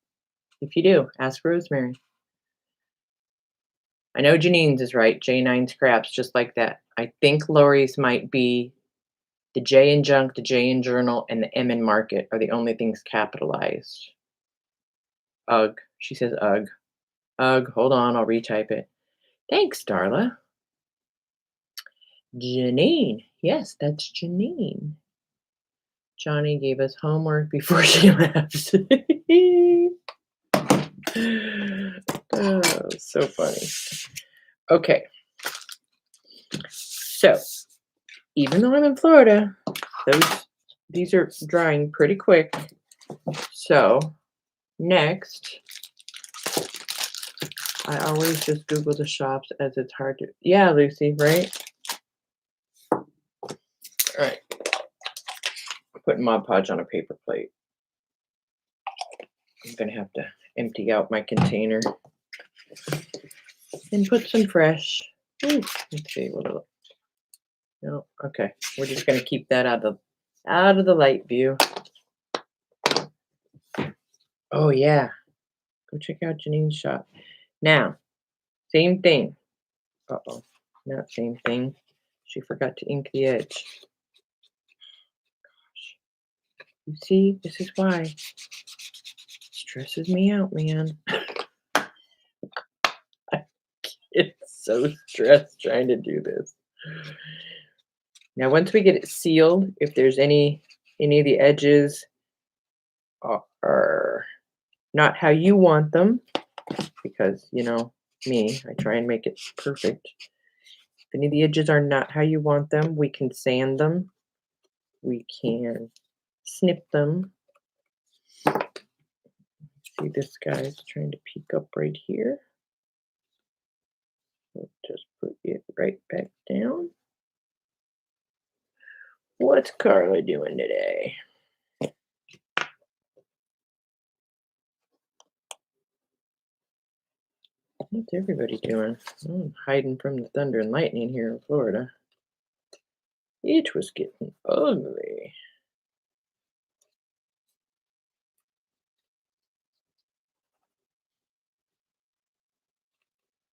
If you do, ask Rosemary. I know Janine's is right. J9 scraps, just like that. I think Lori's might be the J in junk, the J in journal, and the M in market are the only things capitalized. Ugh. She says ugh. Ugh. Hold on, I'll retype it. Thanks, Darla. Janine. Yes, that's Janine. Johnny gave us homework before she left. Oh, so funny. Okay. So, even though I'm in Florida, these are drying pretty quick. So, next, I always just Google the shops as it's hard to. Yeah, Lucy, right? All right. I'm putting Mod Podge on a paper plate. I'm going to have to empty out my container and put some fresh. Ooh, let's see what it'll. No, okay. We're just going to keep that out of the light view. Oh yeah, go check out Janine's shop. Now, same thing. Uh-oh, not same thing. She forgot to ink the edge. Gosh. You see, this is why. It stresses me out, man. I get so stressed trying to do this. Now, once we get it sealed, if there's any of the edges are not how you want them, because, you know, me, I try and make it perfect. If any of the edges are not how you want them, we can sand them. We can snip them. See, this guy's trying to peek up right here. We'll just put it right back down. What's Carla doing today? What's everybody doing? I'm hiding from the thunder and lightning here in Florida. It was getting ugly.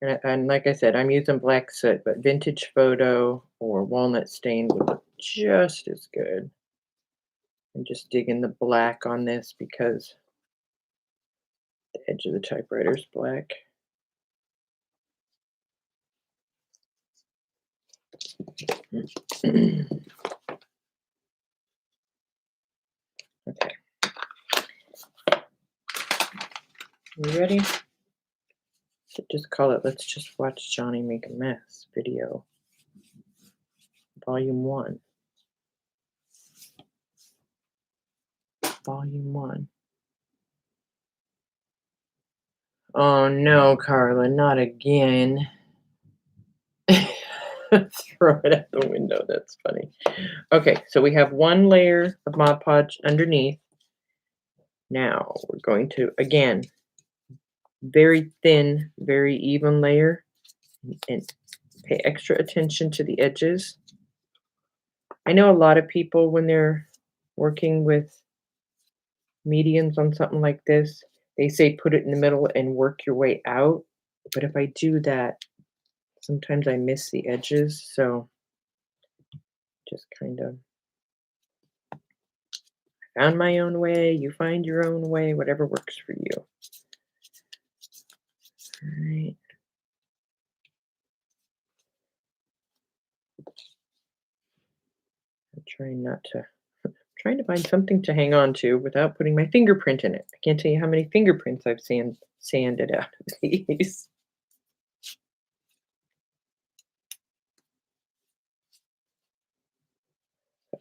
And like I said, I'm using black soot, but vintage photo or walnut stain would look just as good. I'm just digging the black on this because the edge of the typewriter is black. Okay. You ready? Just call it Let's Just Watch Johnny Make a Mess video. Volume 1. Volume 1. Oh no, Carla, not again. Throw it out the window. That's funny. Okay, so we have one layer of Mod Podge underneath. Now we're going to, again, very thin, very even layer, and pay extra attention to the edges. I know a lot of people, when they're working with mediums on something like this, they say put it in the middle and work your way out. But if I do that, sometimes I miss the edges, so just kind of found my own way, you find your own way, whatever works for you. All right. I'm trying to find something to hang on to without putting my fingerprint in it. I can't tell you how many fingerprints I've sanded out of these.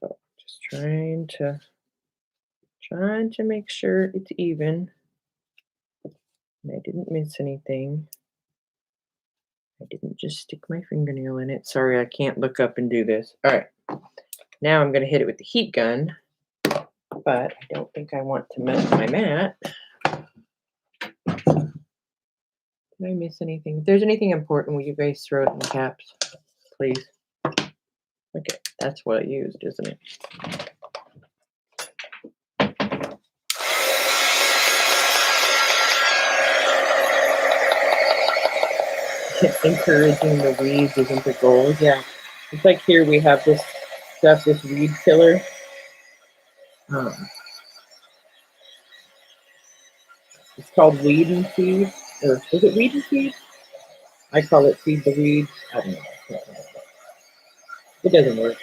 So just trying to make sure it's even. And I didn't miss anything. I didn't just stick my fingernail in it. Sorry, I can't look up and do this. All right. Now I'm going to hit it with the heat gun, but I don't think I want to mess my mat. Did I miss anything? If there's anything important, will you guys throw it in caps, please? Okay, that's what I used, isn't it? Encouraging the weeds isn't the goal. Yeah, it's like here we have this stuff, this weed killer. It's called Weed and Feed, or is it Weed and Feed? I call it Feed the Weeds. I don't know. It doesn't work.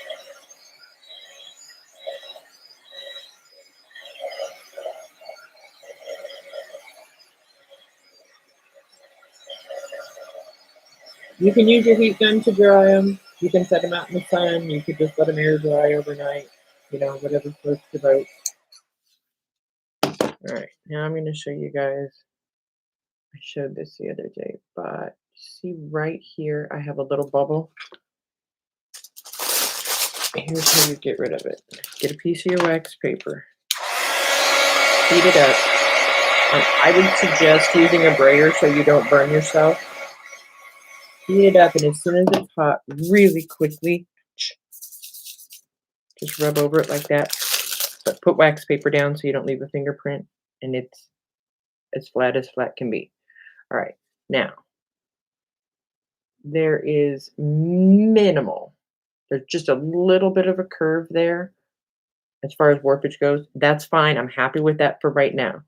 You can use your heat gun to dry them. You can set them out in the sun. You could just let them air dry overnight. You know, whatever floats your boat. All right, now I'm going to show you guys. I showed this the other day, but see right here, I have a little bubble. Here's how you get rid of it. Get a piece of your wax paper. Heat it up. I would suggest using a brayer so you don't burn yourself. Heat it up, and as soon as it's hot, really quickly, just rub over it like that. But put wax paper down so you don't leave a fingerprint, and it's as flat can be. All right, now, there is minimal. There's just a little bit of a curve there as far as warpage goes. That's fine. I'm happy with that for right now.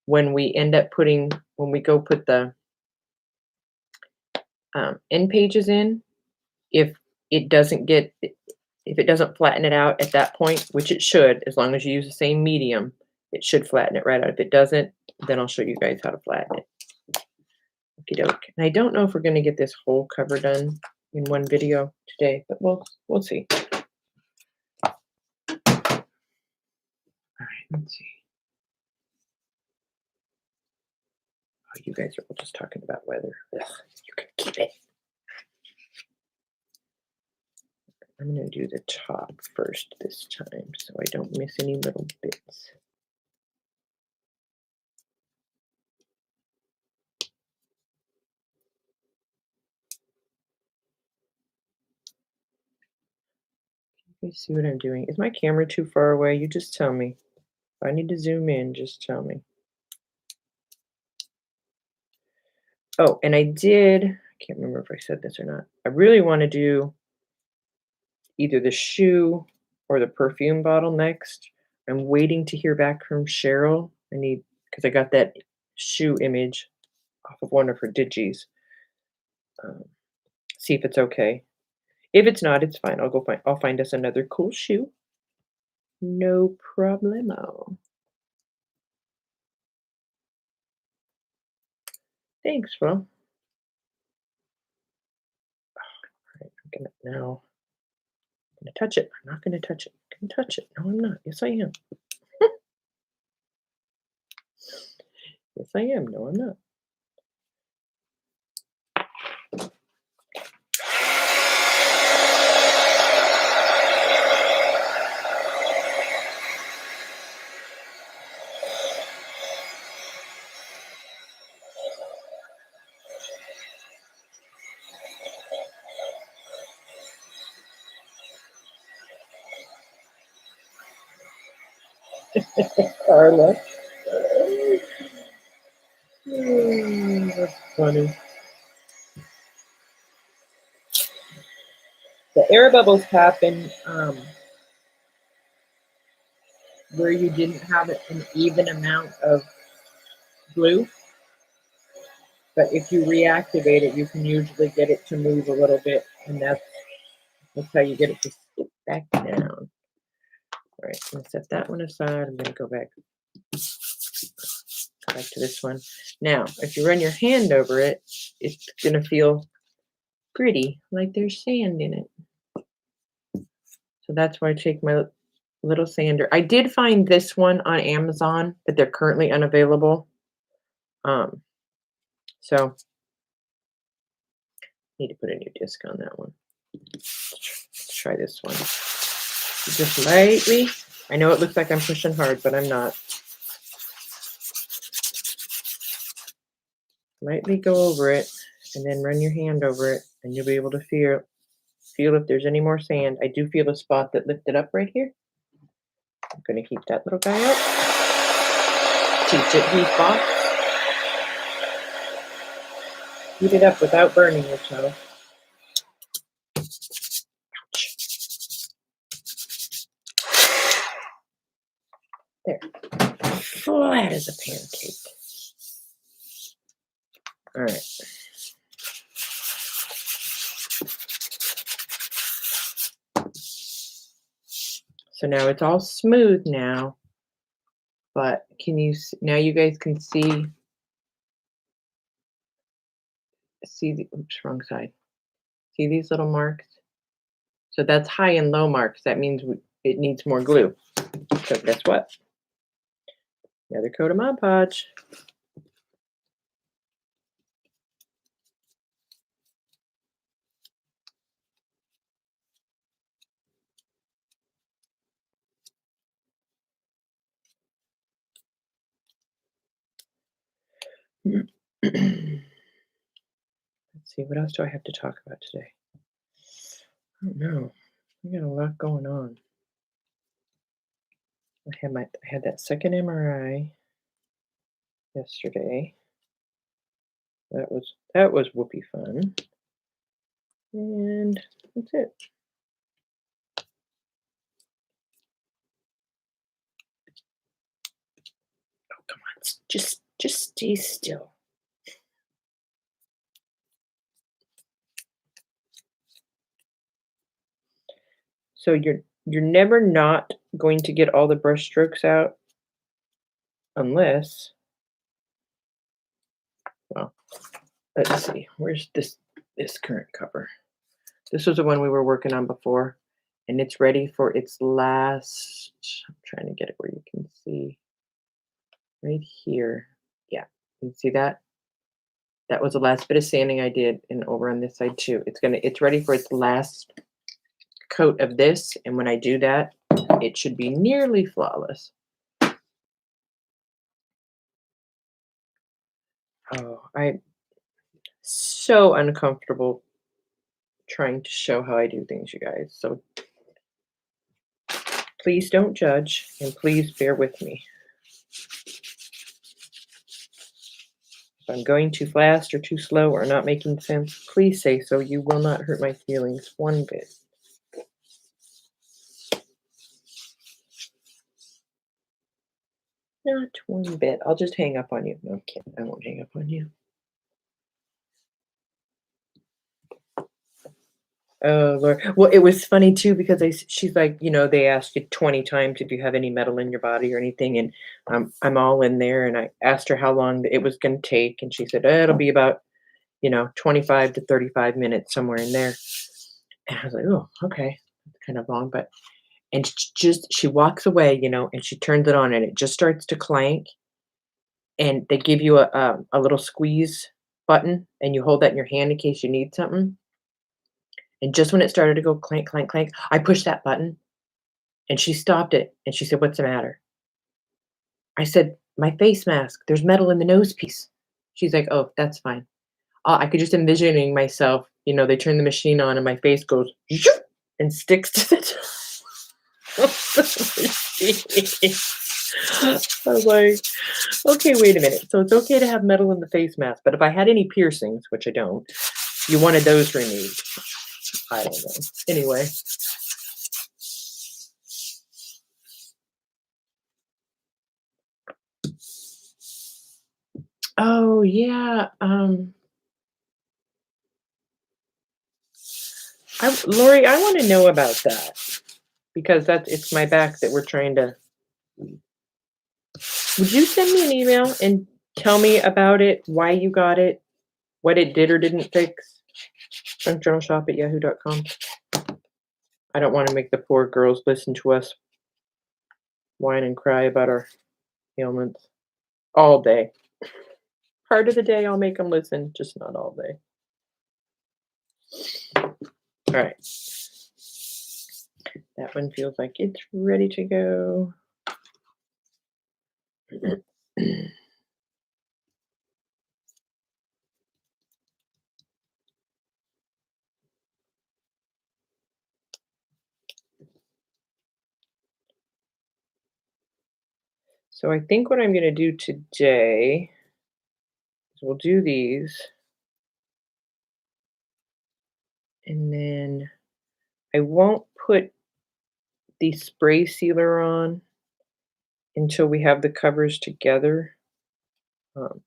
When we go put the end pages in, if it doesn't flatten it out at that point, which it should, as long as you use the same medium, it should flatten it right out. If it doesn't, then I'll show you guys how to flatten it. Okie doke. And I don't know if we're going to get this whole cover done in one video today, but we'll see. All right, let's see. Oh, you guys are all just talking about weather. Ugh, you can keep it. I'm going to do the top first this time so I don't miss any little bits. Let me see what I'm doing. Is my camera too far away? You just tell me. If I need to zoom in, just tell me. Oh, and I can't remember if I said this or not. I really want to do either the shoe or the perfume bottle next. I'm waiting to hear back from Cheryl. Because I got that shoe image off of one of her digis. See if it's okay. If it's not, it's fine. I'll find us another cool shoe. No problemo. Thanks, Flo. All right, I'm gonna touch it. I'm not gonna touch it. I'm gonna touch it. No, I'm not. Yes, I am. Yes, I am. No, I'm not. Carla. That's funny. The air bubbles happen where you didn't have an even amount of glue. But if you reactivate it, you can usually get it to move a little bit, and that's how you get it to stick back down. All right, I'm gonna set that one aside. I'm gonna go back to this one. Now, if you run your hand over it, it's gonna feel pretty, like there's sand in it. So that's why I take my little sander. I did find this one on Amazon, but they're currently unavailable. So need to put a new disc on that one. Let's try this one. Just lightly. I know it looks like I'm pushing hard, but I'm not. Lightly go over it and then run your hand over it, and you'll be able to feel if there's any more sand. I do feel a spot that lifted up right here. I'm going to keep that little guy out. Teach it heat box. Heat it up without burning yourself. There. Flat as a pancake. All right. So now it's all smooth now, but now you guys can see the, oops, wrong side. See these little marks? So that's high and low marks. That means it needs more glue. So guess what? Another coat of Mod Podge. Let's see, what else do I have to talk about today? I don't know. We got a lot going on. I had that second MRI yesterday. That was whoopee fun. And that's it. Oh, come on. Just stay still. So you're never not going to get all the brush strokes out unless, well, let's see, where's this current cover? This was the one we were working on before, and it's ready for its last, I'm trying to get it where you can see right here. Yeah, you can see that? That was the last bit of sanding I did, and over on this side too. It's ready for its last coat of this, and when I do that, it should be nearly flawless. Oh, I'm so uncomfortable trying to show how I do things, you guys. So please don't judge, and please bear with me. If I'm going too fast or too slow or not making sense, please say so. You will not hurt my feelings one bit. Not one bit. I'll just hang up on you. No, I'm kidding. I won't hang up on you. Oh, Lord. Well, it was funny too because she's like, they asked you 20 times if you have any metal in your body or anything, and I'm all in there, and I asked her how long it was going to take, and she said it'll be about 25 to 35 minutes, somewhere in there. And I was like, oh, okay, that's kind of long, and she walks away, and she turns it on, and it just starts to clank, and they give you a little squeeze button, and you hold that in your hand in case you need something. And just when it started to go clank, clank, clank, I pushed that button, and she stopped it, and she said, "What's the matter?" I said, "My face mask. There's metal in the nose piece." She's like, "Oh, that's fine." I could just envisioning myself, they turn the machine on, and my face goes and sticks to the top of the machine. I was like, okay, wait a minute. So it's okay to have metal in the face mask, but if I had any piercings, which I don't, you wanted those removed. I don't know. Anyway. Oh yeah. Lori, I want to know about that because it's my back that we're trying to. Would you send me an email and tell me about it, why you got it, what it did or didn't fix? Junkjournalshop@yahoo.com. I don't want to make the poor girls listen to us whine and cry about our ailments all day. Part of the day I'll make them listen, just not all day. All right. That one feels like it's ready to go. So I think what I'm going to do today is we'll do these. And then I won't put the spray sealer on until we have the covers together.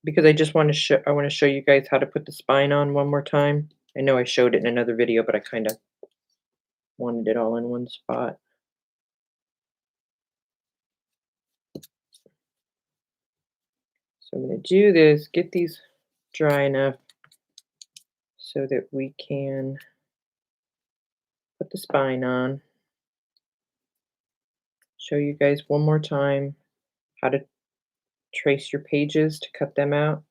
Because I just want to show you guys how to put the spine on one more time. I know I showed it in another video, but I kind of wanted it all in one spot. So I'm going to do this, get these dry enough so that we can put the spine on. Show you guys one more time how to trace your pages to cut them out.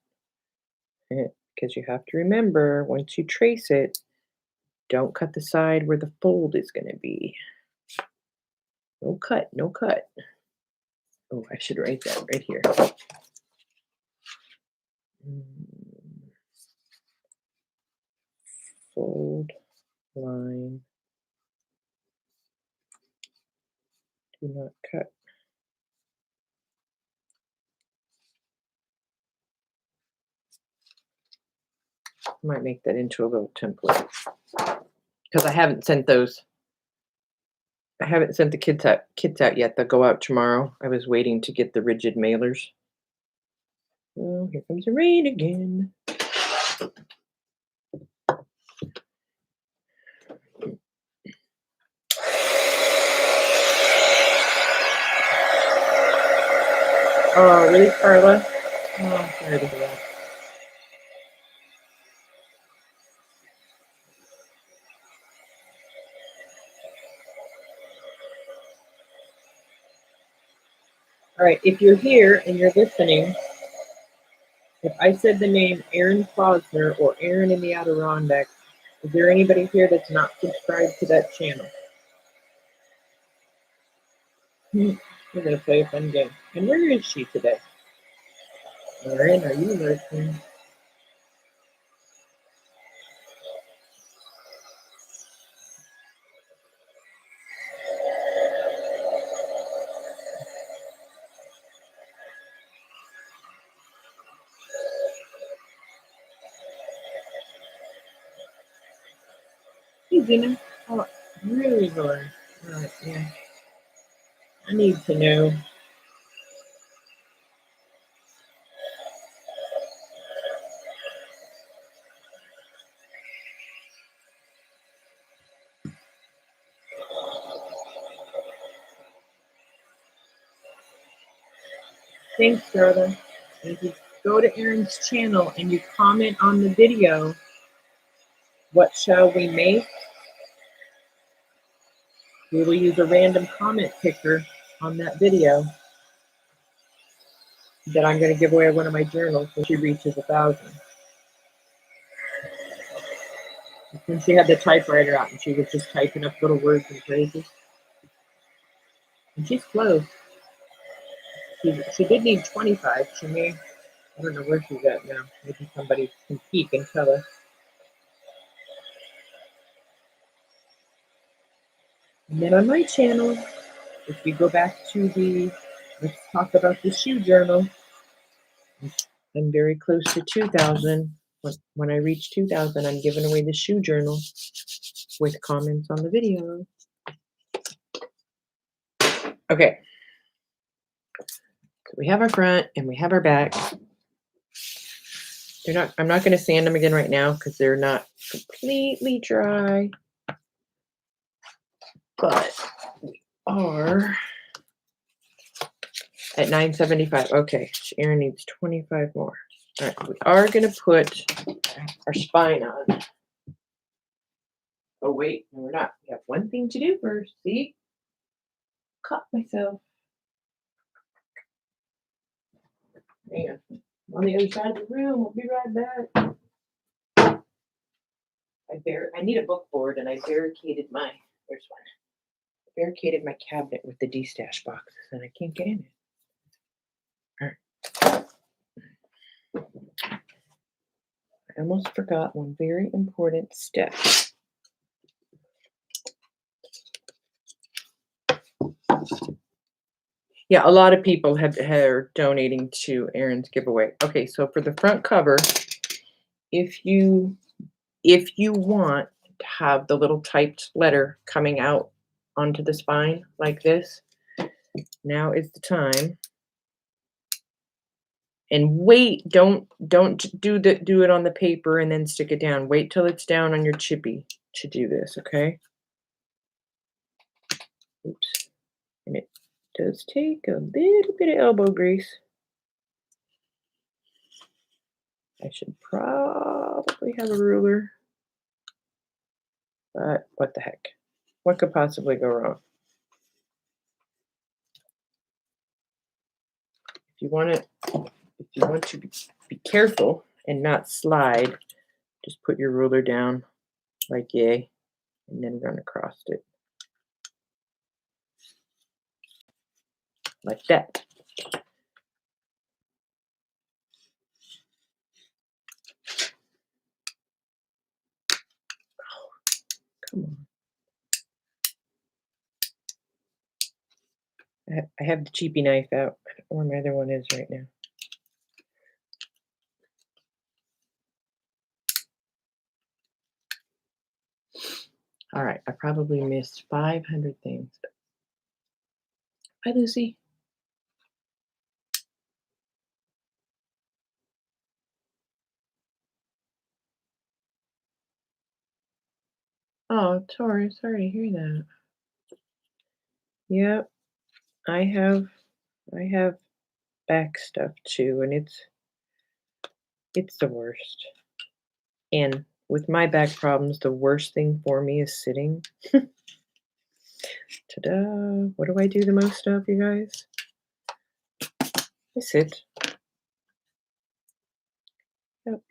Because you have to remember, once you trace it, don't cut the side where the fold is going to be. No cut, no cut. Oh, I should write that right here. Fold line. Do not cut. I might make that into a little template because I haven't sent those. I haven't sent the kits out yet. They'll go out tomorrow. I was waiting to get the rigid mailers. Oh, here comes the rain again. Oh, really, Carla? Oh, I'm sorry to hear that. All right, if you're here and you're listening, if I said the name Aaron Klosner or Aaron in the Adirondacks, is there anybody here that's not subscribed to that channel? We're going to play a fun game. And where is she today? Aaron, are you listening? Hey, Gina. Oh, really, Lord. All right, yeah. I need to know. Thanks, Darla. If you go to Aaron's channel and you comment on the video, what shall we make? We will use a random comment picker on that video that I'm going to give away one of my journals when she reaches 1,000. When she had the typewriter out and she was just typing up little words and phrases. And she's close. She did need 25. She may, I don't know where she's at now. Maybe somebody can peek and tell us. And then on my channel, if you go back to the let's talk about the shoe journal. I'm very close to 2,000. When I reach 2,000, I'm giving away the shoe journal with comments on the video. Okay. So we have our front and we have our back. I'm not going to sand them again right now because they're not completely dry. But we are at 975. Okay, Erin needs 25 more. All right, we are going to put our spine on. Oh, wait, no, we're not. We have one thing to do first. See? Caught myself. Hang on. I'm on the other side of the room. I'll be right back. I need a book board, and I barricaded there's one. I barricaded my cabinet with the D-stash boxes, and I can't get in it. All right. I almost forgot one very important step. Yeah, a lot of people are donating to Erin's giveaway. Okay, so for the front cover, if you want to have the little typed letter coming out onto the spine like this, now is the time. And wait, don't do it on the paper and then stick it down. Wait till it's down on your chippy to do this, okay? Oops. And it does take a little bit of elbow grease. I should probably have a ruler. But what the heck? What could possibly go wrong? If you want to be careful and not slide, just put your ruler down like yay, and then run across it. Like that. Oh, come on. I have the cheapy knife out. I don't know where my other one is right now. All right, I probably missed 500 things. Hi, Lucy. Oh, Tori, sorry to hear that. Yep, I have back stuff too, and it's the worst. And with my back problems, the worst thing for me is sitting. Ta-da! What do I do the most of, you guys? I sit. Yep.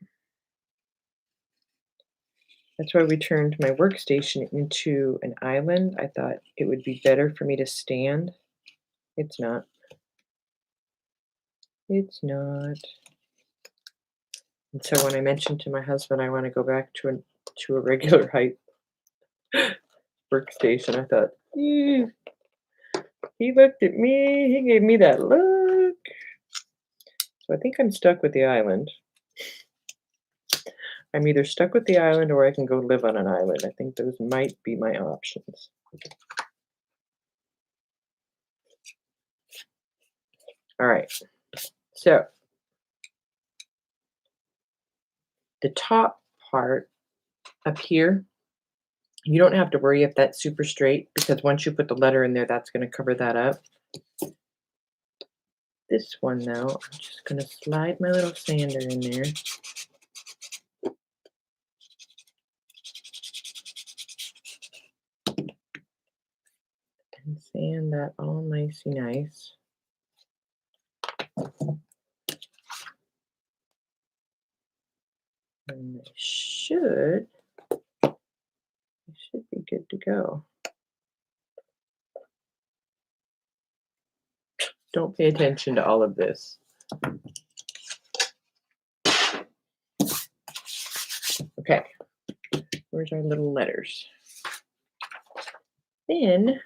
That's why we turned my workstation into an island. I thought it would be better for me to stand. It's not. It's not. And so when I mentioned to my husband I want to go back to a regular height workstation, I thought, he looked at me. He gave me that look. So I think I'm stuck with the island. I'm either stuck with the island or I can go live on an island. I think those might be my options. All right. So the top part up here, you don't have to worry if that's super straight because once you put the letter in there, that's going to cover that up. This one, though, I'm just going to slide my little sander in there. And sand that all nicey nice. And they should be good to go. Don't pay attention to all of this. Okay, where's our little letters? Then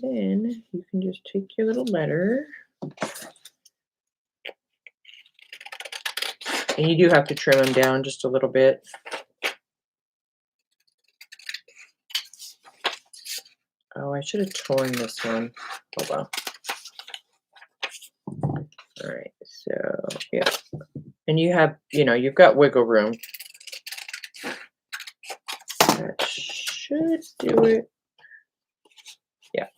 then you can just take your little letter. And you do have to trim them down just a little bit. Oh, I should have torn this one. Oh well. All right, so yeah. And you have, you've got wiggle room. That should do it. Yeah.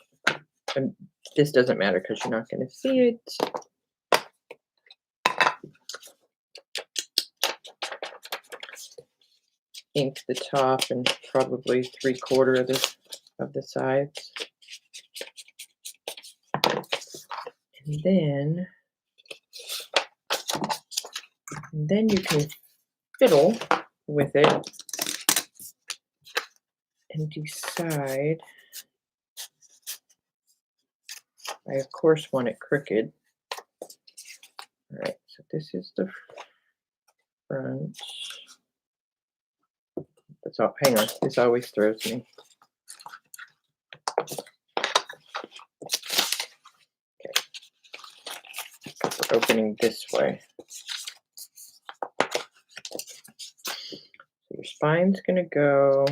And this doesn't matter because you're not going to see it. Ink the top and probably 3/4 of the sides. And then you can fiddle with it and decide. I of course want it crooked. All right, so this is the front. That's all. Hang on, this always throws me. Okay, we're opening this way. So your spine's gonna go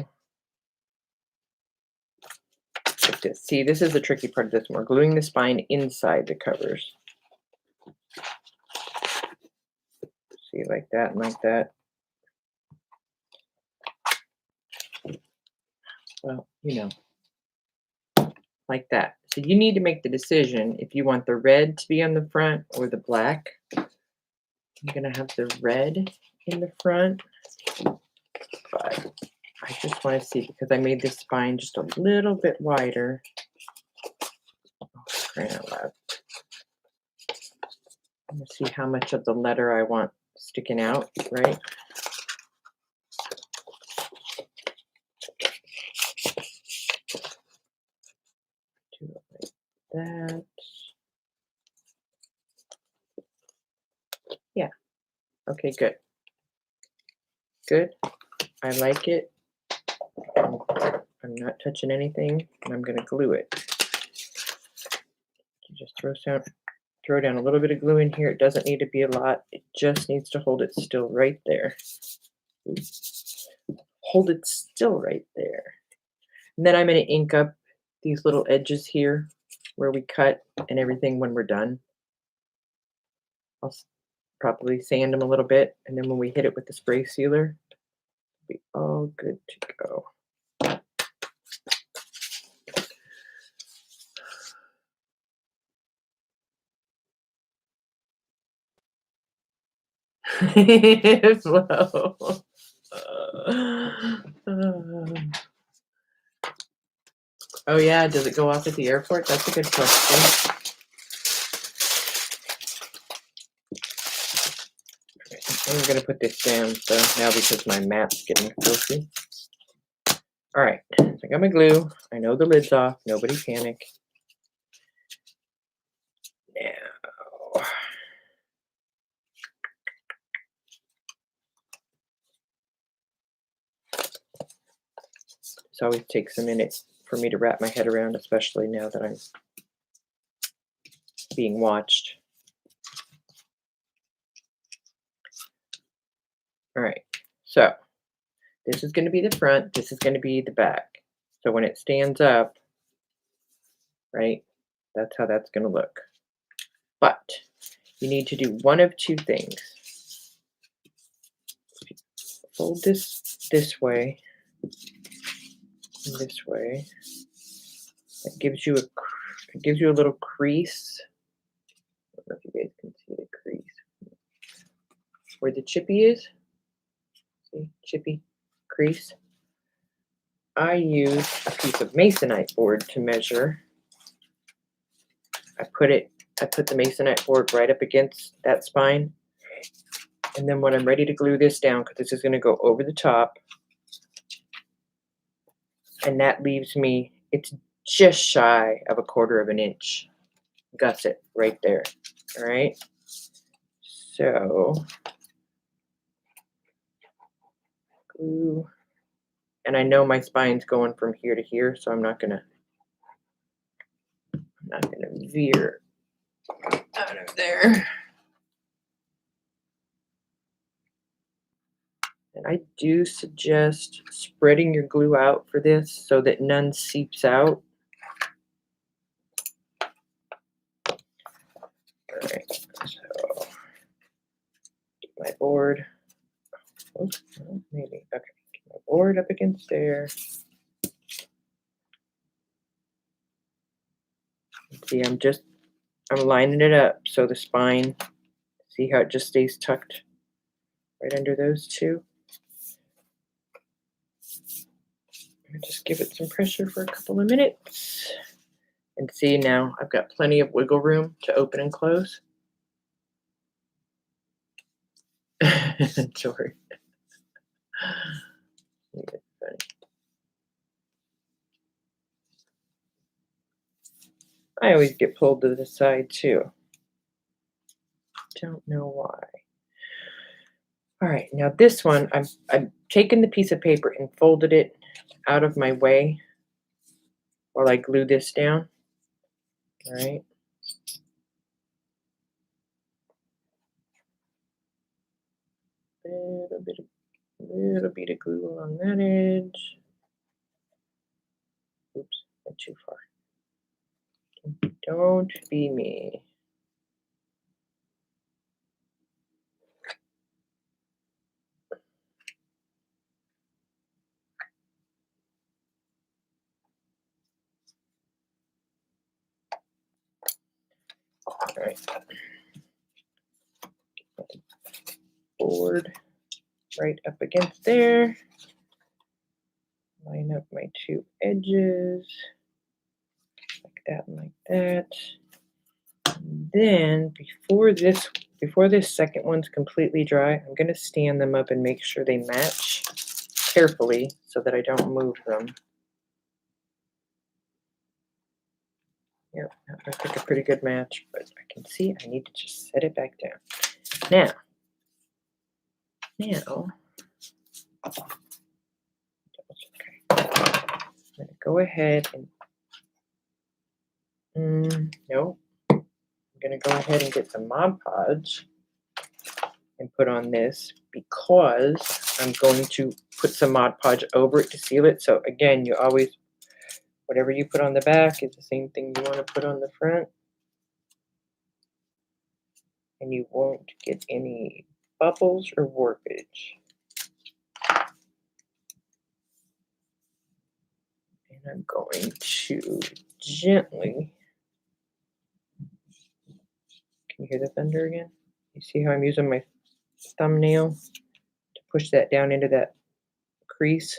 like this. See, this is the tricky part of this one. We're gluing the spine inside the covers. See, like that and like that. Well, like that. So you need to make the decision if you want the red to be on the front or the black. I'm going to have the red in the front, but I just want to see because I made this spine just a little bit wider. Oh, crying out loud. I'm going to see how much of the letter I want sticking out, right? Do it like that. Yeah. Okay, good. Good. I like it. I'm not touching anything, and I'm going to glue it. You just throw down a little bit of glue in here. It doesn't need to be a lot. It just needs to hold it still right there. Hold it still right there. And then I'm going to ink up these little edges here where we cut and everything when we're done. I'll probably sand them a little bit, and then when we hit it with the spray sealer, it'll be all good to go. Flow. Oh yeah, does it go off at the airport? That's a good question. I'm gonna put this down so now because my mat's getting filthy. All right, so I got my glue. I know the lid's off. Nobody panic. Now, this always takes a minute for me to wrap my head around, especially now that I'm being watched. All right, so this is going to be the front, this is going to be the back. So when it stands up, right, that's how that's going to look. But you need to do one of two things. Fold this way, and this way. It gives you a little crease. I don't know if you guys can see the crease where the chippy is. See, chippy crease. I use a piece of masonite board to measure. I put the masonite board right up against that spine. And then when I'm ready to glue this down, because this is going to go over the top, and that leaves me, it's just shy of 1/4 of an inch gusset right there. All right. So glue. And I know my spine's going from here to here, so I'm not going to not going to veer out of there. And I do suggest spreading your glue out for this so that none seeps out. All right, so get my board. Oh, maybe, okay, get my board up against there. See, I'm lining it up so the spine, see how it just stays tucked right under those two? And just give it some pressure for a couple of minutes. And see, now I've got plenty of wiggle room to open and close. Sorry. Funny. I always get pulled to the side too. Don't know why. All right, now this one, I've taken the piece of paper and folded it out of my way while I glue this down. All right. Little bit of glue along that edge. Oops, went too far. Don't be me. All right. Board right up against there. Line up my two edges like that and like that. And then before this second one's completely dry, I'm going to stand them up and make sure they match carefully so that I don't move them. Yep, that looks like a pretty good match, but I can see I need to just set it back down. Now, okay, I'm going to go ahead and, no, I'm going to go ahead and get some Mod Podge and put on this because I'm going to put some Mod Podge over it to seal it. So again, you always, whatever you put on the back is the same thing you want to put on the front. And you won't get any bubbles or warpage. And I'm going to gently, can you hear the thunder again? You see how I'm using my thumbnail to push that down into that crease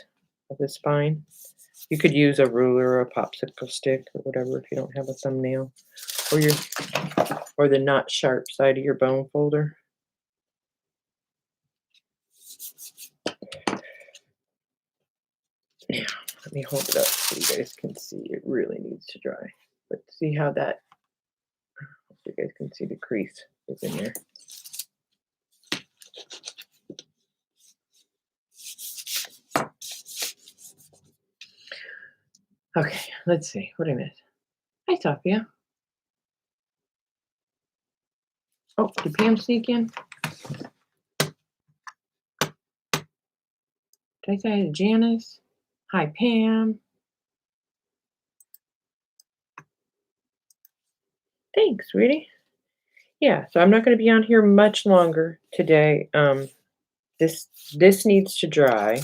of the spine? You could use a ruler or a popsicle stick or whatever if you don't have a thumbnail, or the not sharp side of your bone folder. Now, let me hold it up so you guys can see. It really needs to dry. But see how that, hope you guys can see the crease is in there. Okay, let's see. What did I miss? Hi, Sophia. Oh, did Pam sneak in? Did I say hi to Janice? Hi, Pam. Thanks, sweetie. Yeah, so I'm not going to be on here much longer today. This needs to dry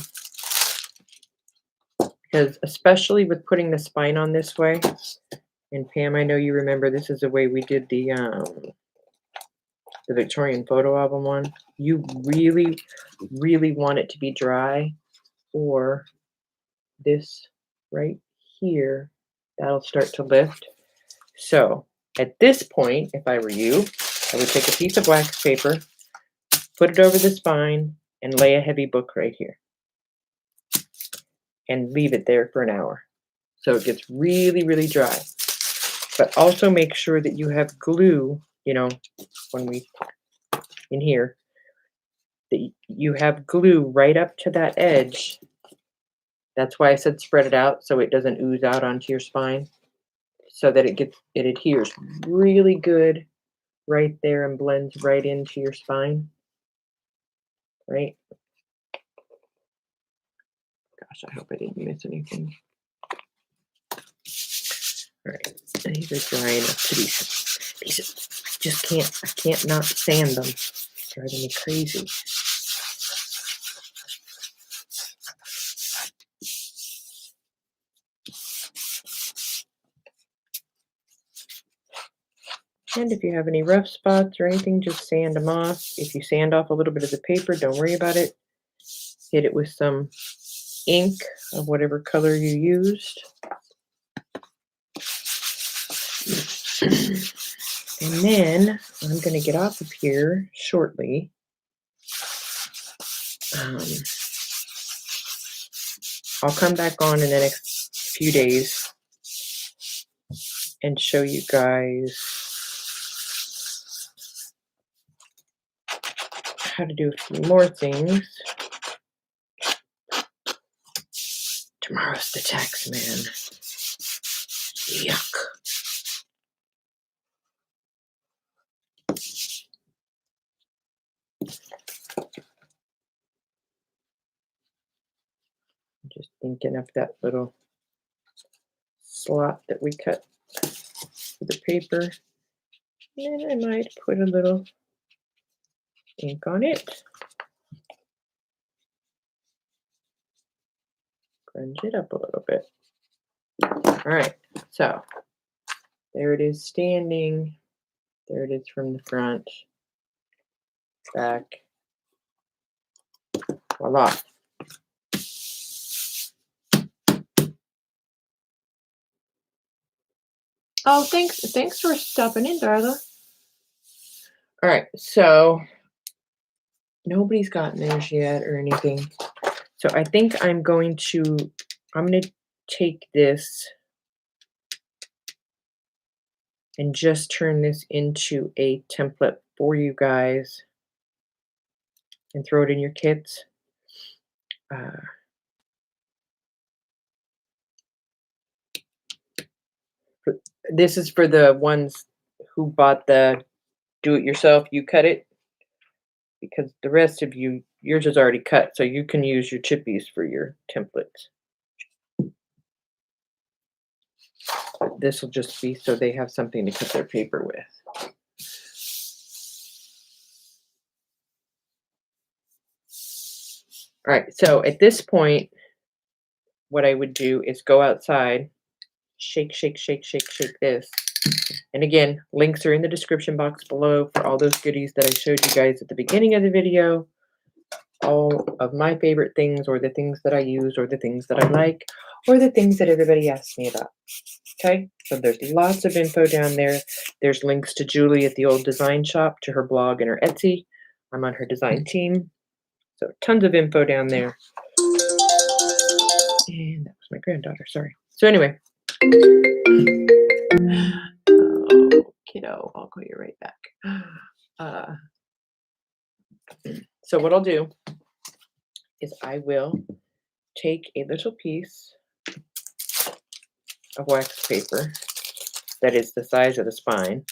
because especially with putting the spine on this way, and Pam, I know you remember this is the way we did the Victorian photo album one. You really, really want it to be dry, or this right here, that'll start to lift. So at this point, if I were you, I would take a piece of wax paper, put it over the spine, and lay a heavy book right here. And leave it there for an hour. So it gets really, really dry. But also make sure that you have glue, you know, when we, in here, that you have glue right up to that edge. That's why I said spread it out so it doesn't ooze out onto your spine. so that it adheres really good right there and blends right into your spine. Right? Gosh, I hope I didn't miss anything. All right, and these are dry enough to be. I can't not sand them. It's driving me crazy. And if you have any rough spots or anything, just sand them off. If you sand off a little bit of the paper, don't worry about it. Hit it with some ink of whatever color you used. And then I'm going to get off of here shortly. I'll come back on in the next few days and show you guys how to do a few more things. Tomorrow's the tax man. Yuck. I'm just thinking of that little slot that we cut for the paper. And I might put a little ink on it. Grunge it up a little bit. All right, so there it is standing. There it is from the front, back. Voila. Oh, thanks for stopping in, Darla. All right, so nobody's gotten theirs yet or anything. So I think I'm going to take this and just turn this into a template for you guys and throw it in your kits. This is for the ones who bought the do-it-yourself, you cut it, because the rest of you, yours is already cut, so you can use your chippies for your templates. But this will just be so they have something to cut their paper with. All right, so at this point, what I would do is go outside, shake, shake, shake, shake, shake this. And again, links are in the description box below for all those goodies that I showed you guys at the beginning of the video. All of my favorite things, or the things that I use, or the things that I like, or the things that everybody asks me about. Okay, so there's lots of info down there. There's links to Julie at the Old Design Shop, to her blog and her Etsy. I'm on her design team. So tons of info down there. And that was my granddaughter, sorry. So anyway. Oh, kiddo, I'll call you right back. So what I'll do is I will take a little piece of wax paper that is the size of the spine,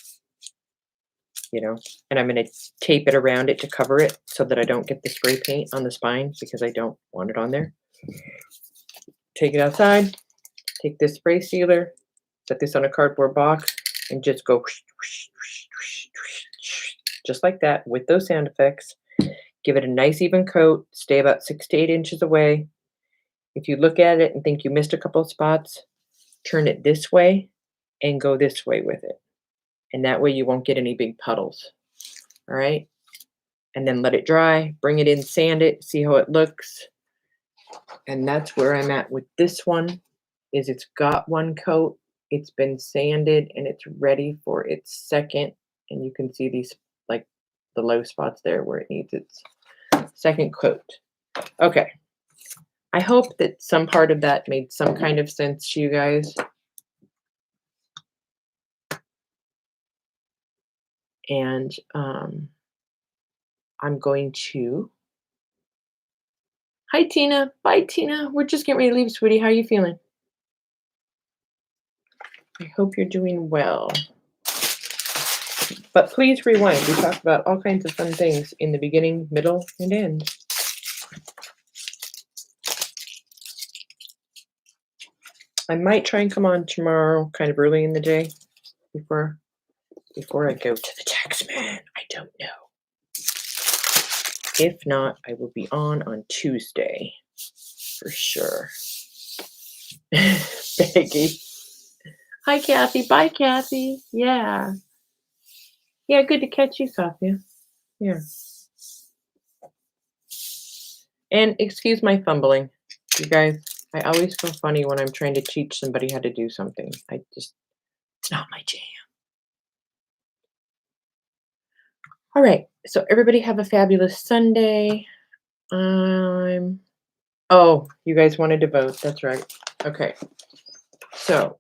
and I'm going to tape it around it to cover it so that I don't get the spray paint on the spine, because I don't want it on there. Take it outside, take this spray sealer, set this on a cardboard box, and just go just like that with those sound effects. Give it a nice even coat, stay about 6 to 8 inches away. If you look at it and think you missed a couple of spots, turn it this way and go this way with it. And that way you won't get any big puddles. All right? And then let it dry, bring it in, sand it, see how it looks. And that's where I'm at with this one, is it's got one coat, it's been sanded, and it's ready for its second. And you can see these, like the low spots there where it needs its second coat. Okay. I hope that some part of that made some kind of sense to you guys. And I'm going to... Hi, Tina. Bye, Tina. We're just getting ready to leave, sweetie. How are you feeling? I hope you're doing well. But please rewind. We talked about all kinds of fun things in the beginning, middle, and end. I might try and come on tomorrow, kind of early in the day, before I go to the taxman. I don't know. If not, I will be on Tuesday for sure. Becky. Hi, Kathy. Bye, Kathy. Yeah. Yeah, good to catch you, Sophia. Yeah. And excuse my fumbling, you guys. I always feel funny when I'm trying to teach somebody how to do something. It's not my jam. All right. So everybody have a fabulous Sunday. Oh, you guys wanted to vote. That's right. Okay. So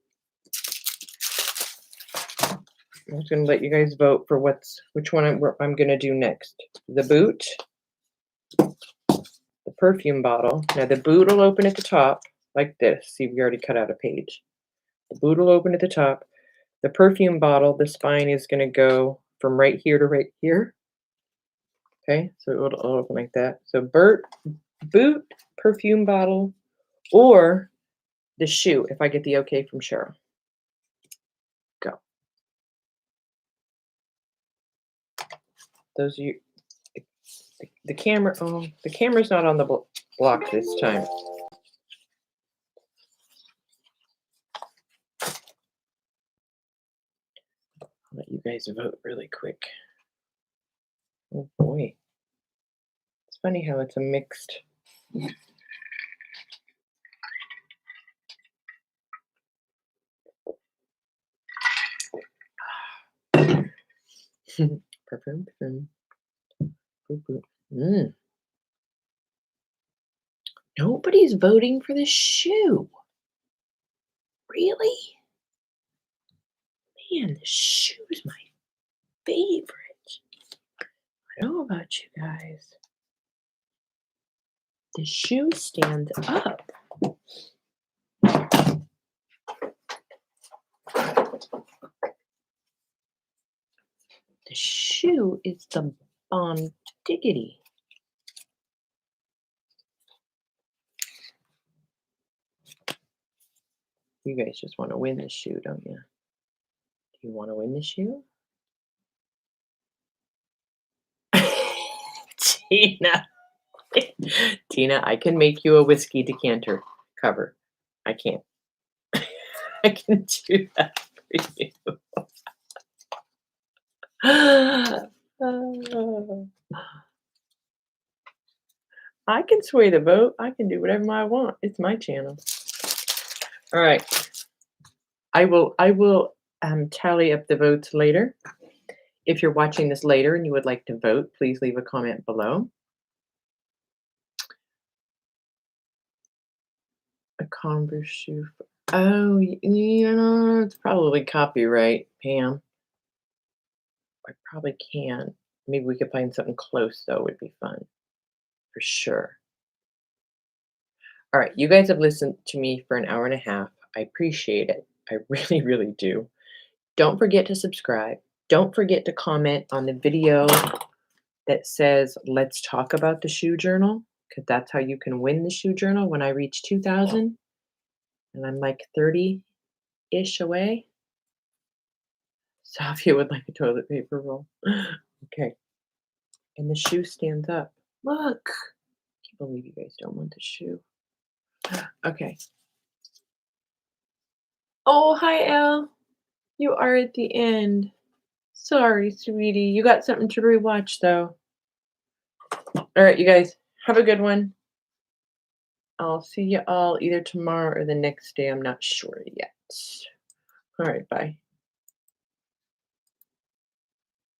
I'm just going to let you guys vote for which one I'm going to do next. The boot, the perfume bottle. Now the boot will open at the top like this. See, we already cut out a page. The boot will open at the top. The perfume bottle, the spine is going to go from right here to right here. Okay, so it'll open like that. So boot, perfume bottle, or the shoe, if I get the okay from Cheryl. Go. Those are you. The camera. Oh, the camera's not on the block this time. I'll let you guys vote really quick. Oh boy, it's funny how it's a mixed. Perfume. Nobody's voting for the shoe. Really? Man, the shoe's my favorite. I don't know about you guys. The shoe stands up. The shoe is the bomb diggity. You guys just want to win the shoe, don't you? Do you want to win the shoe? Tina. Tina, I can make you a whiskey decanter cover. I can't. I can do that for you. I can sway the vote. I can do whatever I want. It's my channel. All right. I will tally up the votes later. If you're watching this later and you would like to vote, please leave a comment below. A Converse shoe. Oh, it's probably copyright, Pam. I probably can. Maybe we could find something close, though, would be fun. For sure. All right, you guys have listened to me for an hour and a half. I appreciate it. I really, really do. Don't forget to subscribe. Don't forget to comment on the video that says, let's talk about the shoe journal, because that's how you can win the shoe journal when I reach 2,000. And I'm like 30-ish away. Sophia would like a toilet paper roll. Okay. And the shoe stands up. Look. I can't believe you guys don't want the shoe. Okay. Oh, hi, Elle. You are at the end. Sorry, sweetie. You got something to rewatch, though. All right, you guys. Have a good one. I'll see you all either tomorrow or the next day. I'm not sure yet. All right, bye.